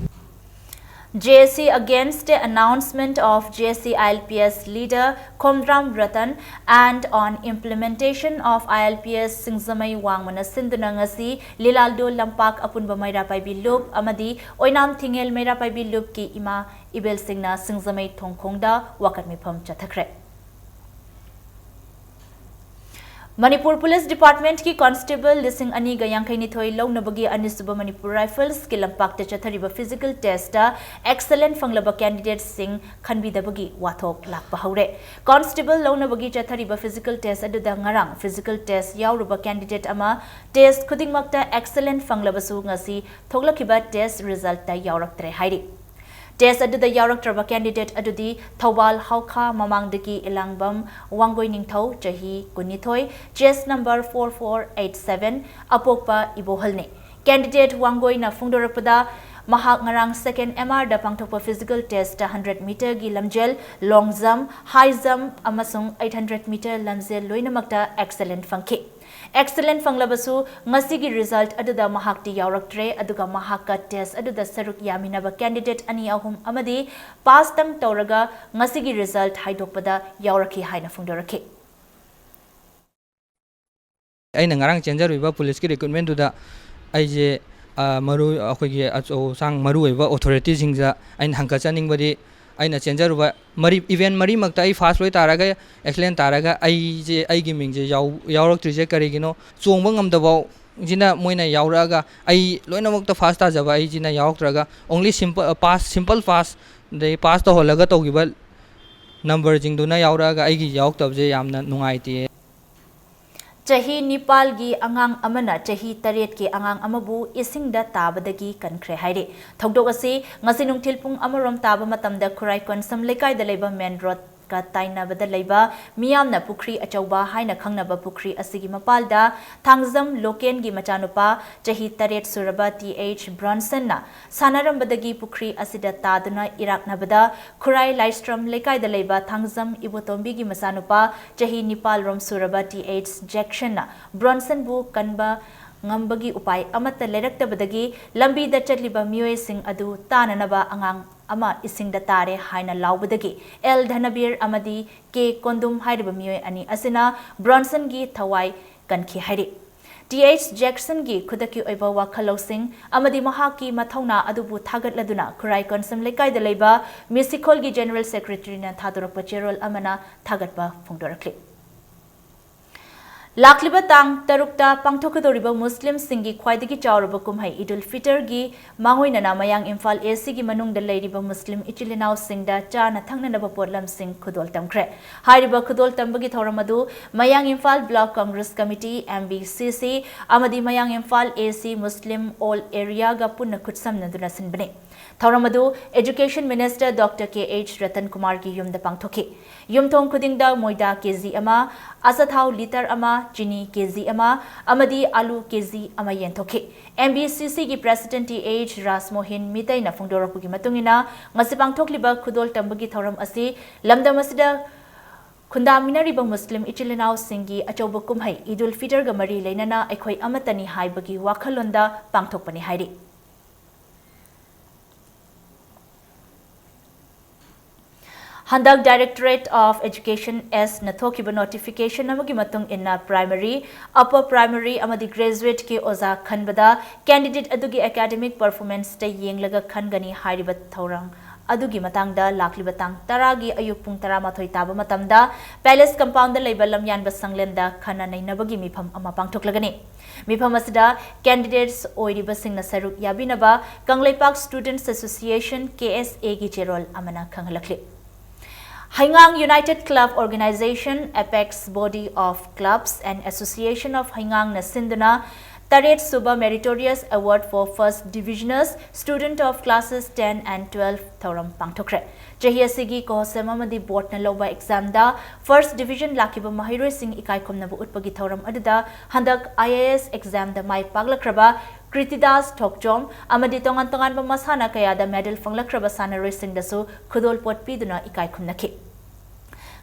JSC against the announcement of JSC ILPS leader Khomdram Ratan and on implementation of ILPS Singzamai Wangmana Sinduna ngasi Lilaldo Lampak Apunba Maira Paibi Loop Amadi Oinam Thingel Maira Paibi Loop ki ima Ibel Singna Singzamai Thongkhongda Wakat Mipam Chathakre Manipur police department की constable लिसिंग अनि गयांखैनी थोई लौनबगी अनिसुब Manipur rifles के लंपाक चथरिब फिजिकल टेस्ट एक्सलेंट फंगलब कैंडिडेट सिंह खनबीदबगी वाथोक लाकपा हौरे कांस्टेबल लौनबगी चथरिब फिजिकल टेस्ट अदुदा ngarang फिजिकल टेस्ट यावरुब कैंडिडेट अमा टेस्ट खुदिंगमक्ता एक्सलेंट फंगलबसु ngasi थोगलखिबा टेस्ट रिजल्ट ता यावरक्तरे हाइरि टेस्ट अदुदा यावरक्तरबा कैंडिडेट अदुदी थौबाल हाउखा ममांगदगी इलांगबम वांगोय निंगथौ चाही कुनिथोय चेस्ट नंबर 4487 अपोकपा इबोहलने कैंडिडेट वांगोय ना फुंगदोरपदा महाक ngarang second MR da pangthokpa physical test 100 meter gi lamjel long jump high jump amasung 800 meter lamjel loinamakta excellent fangki excellent fanglabasu ngasi gi result aduda mahakti yaurакtре aduga mahakka test aduda saruk yaminaba candidate ani ahum amadi pass tang tawraga ngasi gi result haidokpada yauraki haina fungdoraki ꯑꯩꯅ ꯉꯔꯥꯡ ꯆꯦꯟꯖꯔꯨꯏꯕ ꯄꯨꯂꯤꯁꯀꯤ ꯔꯤꯀ꯭ꯔꯨꯠꯃꯦꯟꯗꯨꯗ ꯑꯩꯁꯦ ꯃꯔꯨ ꯑꯩꯈꯣꯏꯒꯤ ꯑꯆꯧꯁꯥꯡ ꯃꯔꯨꯑꯣꯏꯕ ꯑꯣꯊꯣꯔꯤꯇꯤꯁꯤꯡꯗ ꯑꯩꯅ ꯍꯪꯒꯠꯆꯅꯤꯡꯕꯗꯤ ꯑꯩꯅ ꯆꯦꯟꯖꯔꯨꯕ ꯏꯚꯦꯟ ꯃꯔꯤꯃꯛꯇ ꯑꯩ ꯐꯥꯁ ꯂꯣꯏ ꯇꯥꯔꯒ ꯑꯦꯛꯁꯂꯦꯟ ꯇꯥꯔꯒ ꯑꯩꯁꯦ ꯑꯩꯒꯤ ꯃꯤꯡꯁꯦ ꯌꯥꯎꯔꯛꯇ꯭ꯔꯤꯁꯦ ꯀꯔꯤꯒꯤꯅꯣ ꯆꯣꯡꯕ ꯉꯝꯗꯕ ꯁꯤꯅ ꯃꯣꯏꯅ ꯌꯥꯎꯔꯛꯑꯒ ꯑꯩ ꯂꯣꯏꯅꯃꯛꯇ ꯐꯥꯁ ꯇꯥꯖꯕ ꯑꯩꯁꯤꯅ ꯌꯥꯎꯔꯛꯇ꯭ꯔꯒ ꯑꯣꯡꯂꯤ ꯁꯤꯝꯄꯜ ꯄꯥꯁ ꯑꯗꯩ ꯄꯥꯁ ꯇꯧꯍꯜꯂꯒ ꯇꯧꯈꯤꯕ ꯅꯝꯕꯔꯁꯤꯡꯗꯨꯅ ꯌꯥꯎꯔꯛꯑꯒ ꯑꯩꯒꯤ ꯌꯥꯎꯔꯛꯇꯕꯁꯦ ꯌꯥꯝꯅ ꯅꯨꯡꯉꯥꯏꯇꯦ ꯆꯍꯤ 9ꯒꯤ ꯑꯉꯥꯡ ꯑꯃꯅ ꯆꯍꯤ 8ꯒꯤ ꯑꯉꯥꯡ ꯑꯃꯕꯨ ꯏꯁꯤꯡꯗ ꯇꯥꯕꯗꯒꯤ ꯀꯟꯈ꯭ꯔꯦ ꯍꯥꯏꯔꯤ ꯊꯧꯗꯣꯛ ꯑꯁꯤ ꯉꯁꯤ ꯅꯨꯡꯊꯤꯜ ꯄꯨꯡ 1 ꯇꯥꯕ ꯃꯇꯝꯗ ꯈꯨꯔꯥꯏ ꯀꯣꯟꯁꯝ ꯂꯩꯀꯥꯏꯗ ꯂꯩꯕ main road ka tainabada leiba miyamna pukri achauba haina khangnaba pukri asigi mapalda thangzam loken gi machanupa chahi 8 suraba th bronson na sanarambadagi pukri asida taduna iraknabada khurai lightstrom lekai da leiba thangzam ibotombi gi machanupa chahi nipal rom suraba th jackson na bronson bu kanba ngambagi upai amata leraktabadagi lambi da chatliba miyoi sing adu tananaba angang ama isingda tare haina laubadagi el dhanabir amadi ke kondum hairiba miyoi ani asina bronson gi thawai kanki hairi th jackson gi khudaki oiba wakhalosing amadi mahaki mathauna adubu thagatladuna khurai konsam lekai da leiba musical gi general secretary na thadorpa cherol amana thagatba phongdorakli लाखलिबा तांग तरुक्ता पांथोकदोरिबा मुस्लिम सिंगी ख्वाइदगी चावरबा कुमहै ईदुल फितर गी मांगोइना मयांग Imphal AC गी मनुंग लैरिबा मुस्लिम इचिलिनाव सिंगदा चाना थंगननबा पोरलम सिंग खुदोल तमख्रे हारिबा खुदोल तंबगी थौरमदु मयांग Imphal block Congress committee एमबीसीसी अमदी मयांग Imphal AC मुस्लिम all area गा पुन्ना खुदसमनदुना सिनबने थौरमदु education minister doctor के.एच. Ratan Kumar की युमदा पांथोकी युमथोंग खुदिंगदा मोइदा KG अमा असथाव litre अमा चिनी KG अमा अमदी आलू केजी अमा येंथोकी एमबीसीसी की प्रेसिडेंट टी.एच. रासमोहिन मितैना फोंदोरपुगी मतुंगिना ngasi पांथोकलिबा खुदोल तंबगी थौरम असि लमदम असिदा खुंदामिनरिबा मुस्लिम इचिलिनाव सिंगी अचौब कुमहै ईदुल फितर गा मरी लेनना अखोई अमतनी हाइबगी वाखलोंदा पांथोकपनि हाइरि Handak Directorate of Education S Nathokiba notification amagi matung inna primary, upper primary amadi graduate ki oza khanbada candidate adugi academic performance ta yenglaga khangani hairiba thorang adugi matangda lakliba tang taragi ayuk pung 13 taba matamda palace compound da leiba lamyanba sanglenda khana nainabagi mifam ama pangthoklagani mifam asida candidates oiriba singna saruk yabinaba Kanglaipak Students Association KSA gi cherol amana khanghalakli Haingang United Club Organization, Apex Body of Clubs and Association of Haingang Nasinduna, Taret Suba Meritorious Award for First Divisioners, Student of Classes 10 and 12, Thoram Pangtokre. Jahiasigi Kohosemamadi Botna Loba Exam da, First Division Lakiba Mahiro Singh Ikai Komnabu Utpagi Thoram Adida, Handak IAS exam da Mai Paglakraba, Kritidas Tokjom, Amadi Tongan Tongan Masana Kayada Medal Fanglakraba Sanare Singh Dasu, Kudol Pot Piduna Ikai Komnaki.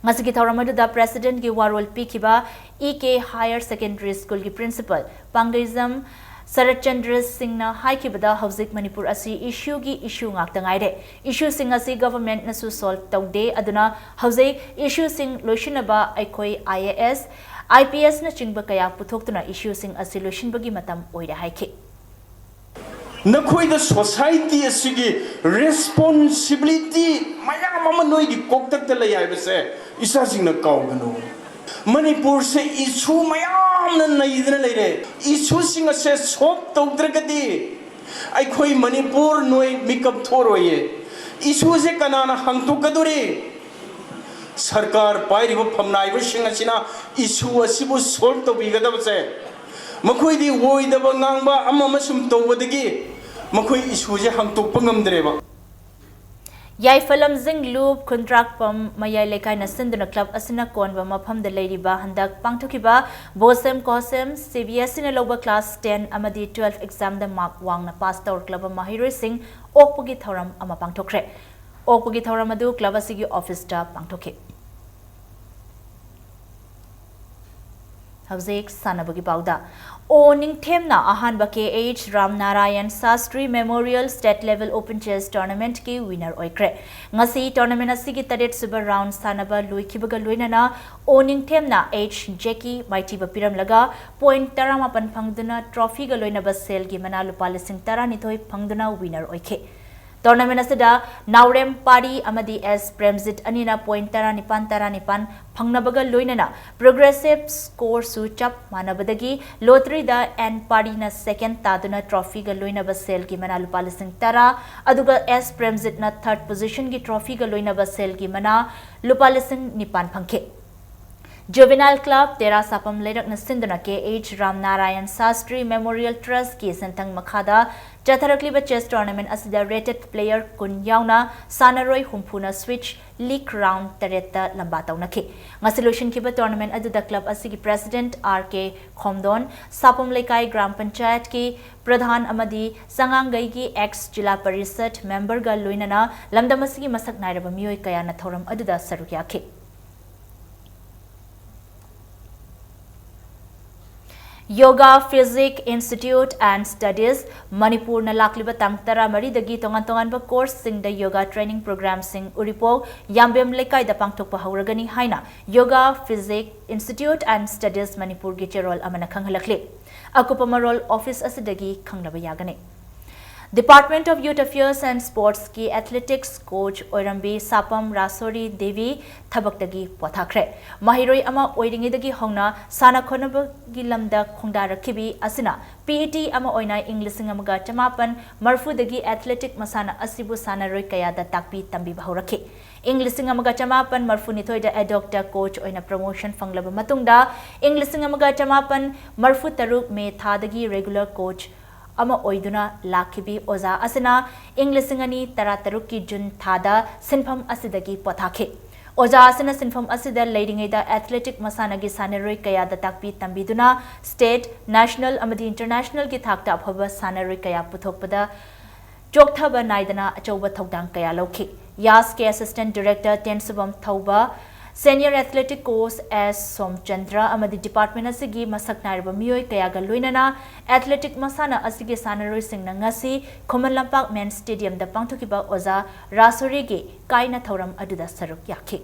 Ngasigi thauramadu president gi warol pikiba EK Higher Secondary School gi principal Pangizam Saratchandra Singh na haikibada hauzik Manipur asi issue gi issue ngaktangaide issue sing asi government na su solve taude aduna hauzai issue sing loishinaba aikoi IAS IPS na chingba kaya puthoktuna issue sing asi loishinbagi matam oira haiki नखोई द society असिगी responsibility मयाम अमा नोई गी कोक्तक त लय आइबसे इसा सिंग न काउगनो मणिपुर से इशू मयाम न नईदन लेरे इशू सिंग से सोप तौद्रगदी आइखोई मणिपुर नोई मिकअप थोरोये इशू से कनाना हंगतुकदुरी सरकार पाइरिबो फमनाइबो सिंग असिना issue असिबो solve तौबिगदबसे मखोई the वोइदब nangba amma masum tawdagi मखोई इशूजे हंगतोप ngamdreba Yai Falam Zing Loop contract pam Maya Lekai Nasinduna Club Asina Konba Mapam the Lady Ba Handak Pangtokiba Bosem Kosem CBS in a lower class 10 Amadi 12 exam the Mark Wang na pastor club Mahiro Singh Okpugi Thoram Ama Pangtokre Okpugi Thoramadu Club Asigi office staff Pangtoki Hauzik Sanabagi Pauda. O Ningthemna Ahanba KH Ram Narayan Sastry Memorial State Level Open Chess Tournament ki winner oikre. Ngasi tournament asigi tadet super round sanaba luikibaga luinana O Ningthemna H Jackie Mighty Bapiram laga point taramapan phangduna trophy ga loinaba sel gi mana lupa lising tara nithoi phangduna winner oike. Tournament asida Naurem Pari Amadi S Premzit Anina point tara nipan phangnabaga loinana progressive score su chap manabadagi lottery da and Pari na second taduna trophy ga loinaba sel gi mana lupa lising tara aduga S Premzit na third position gi trophy ga loinaba sel gi mana lupa lising nipan phangke. Juvenile Club Tera Sapam Lerak na Sinduna KH Ram Narayan Sastry Memorial Trust ki sentang makhada Jatharakliba chess tournament asida rated player kun yauna Sanaroi Humpuna switch league round tareta lambataw na ki. Nga solution kiba tournament aduda club asigi president RK Khomdon Sapam Lekai Gram Panchayat ki Pradhan Amadi Sangangai ki ex Jila Parisad member ga luinana lamdam asigi masak nairaba miyoi kaya na thoram aduda sarukya ki. Yoga Physics Institute and Studies Manipur na lakliba tangtara maridagi tongan ba course sing the yoga training program sing uripo yambem lekai da pangthokpa hauragani haina Yoga Physics Institute and Studies Manipur gi cherol amana khanghalakle akupa marol office asidagi khanglaba yagane. Department of Youth Affairs and Sports ki athletics coach Oirambi Sapam Rasori Devi thabaktagi pothakre. Mahiroi ama oiringidagi hongna sana khonabagi lamda khongdarakhibi asina PET ama oina Englising amaga chamapan marfudagi athletic masana asibu sanaroi kayada takpi tambi bahurakhi. Englising amaga chamapan marfunithoi da adoctor coach oina promotion fanglaba matungda Englising amaga chamapan marfu taruk me thadagi regular coach ama oiduna lakhibi oza asina Englishingani tarataruki June thada sinfam asidagi pothakhe. Oza asina sinfam asida leading da athletic masanagi sanaroi kaya da takpi tambiduna state, national amadi international ki thakta abhaba sanaroi kaya puthokpada chokthaba naidana achauba thokdang kaya lokhi. YAS ke assistant director Tensubam Thauba Senior Athletic Coach S. Somchandra amadi department asigi masak nairaba miyoi kayaga luinana athletic masana asigi sanaroi singna ngasi Khoman Lampak Men's Stadium da pangthokiba oza Rasori gi kaina thoram aduda saruk yakhi.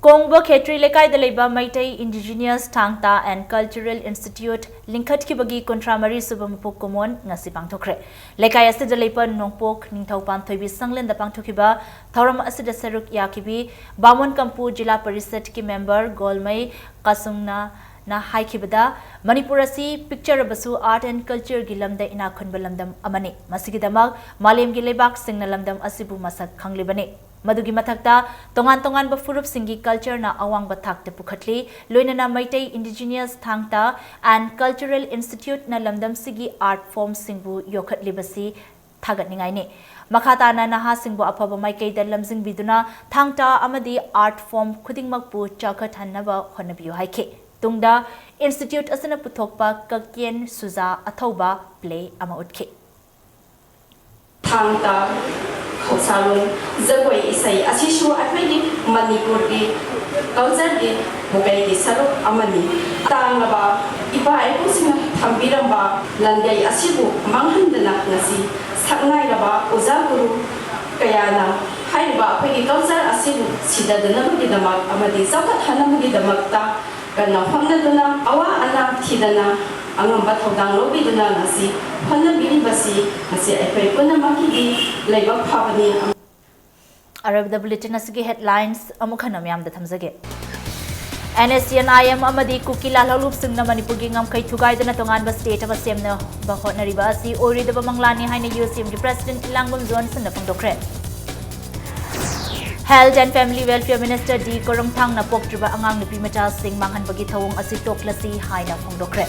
Kongbo Khetri Lekai Daleba Maitai Indigenous Tangta and Cultural Institute Linkhat Kibagi Kontramari Subampu Komon Ngasi Pangtokre. Lekai Asida Lepa Nongpok Ningtaupan Thoibi Sanglen the Pangtokiba Thoram Asida Saruk Yakibi Bamon Kampu Jila Parisat ki member Golmai Kasungna na haikibada Manipurasi picture basu art and culture gilamda ina khunbalamdam amani masigidamag malem gilebak singna lamdam asibu masak khanglibani. Madugi mathakta tongan ba furup singi culture na awang bathak te pukhatli loinana Maitai Indigenous Thangta and Cultural Institute na lamdam sigi art form singbu yokhatli basi thagat ningai ne makhata na naha singbu aphaba maikai da lamjing biduna Thangta amadi art form khudingmak pu chakhat hanaba honabiyo haike tungda institute asana puthokpa Kakien Suza Athauba play ama utke Thangta Khosalo Zagoi Isai Asishu Athagi Manipur gi culture gi mukai gi saru amani tangaba iba ekusina thambiramba landai asibu manghandana ngasi saknai raba oza guru kayana haiba phagi culture asibu sidadana gi damak amadi sakat hanam gi damakta kana hamnaduna awa ana thidana angamba thodang lobiduna ngasi honabiri basi ngasi epai punamaki gi leibak phabani Arab the bulletin asigi headlines amukhanam yam da thamjage NSCN IM amadi kukila lalup singna Manipur gi ngam kai thugai dana tongan ba state ba semna ba hotnari ba si ori da manglani haina UCM gi president Langbam Johnson na pangdokre Health and Family Welfare Minister D Korongthang na poktriba angang nupi macha sing manghan bagi thawong asi toklasi haina pangdokre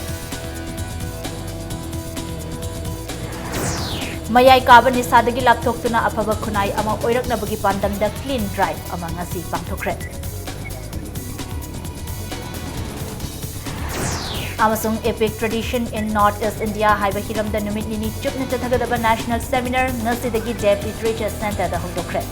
Mayai Kabani Sadagi Laptoktuna Apaba Kunai ama Oirak Nabagi Pandam the Clean Drive among Asi Pangtokre. अमसुंग epic tradition in north east India हाइबा हिरमदा नुमित निनी चुपना चथगदबा national seminar ngasi dagi JEP Literature Center da hongdokre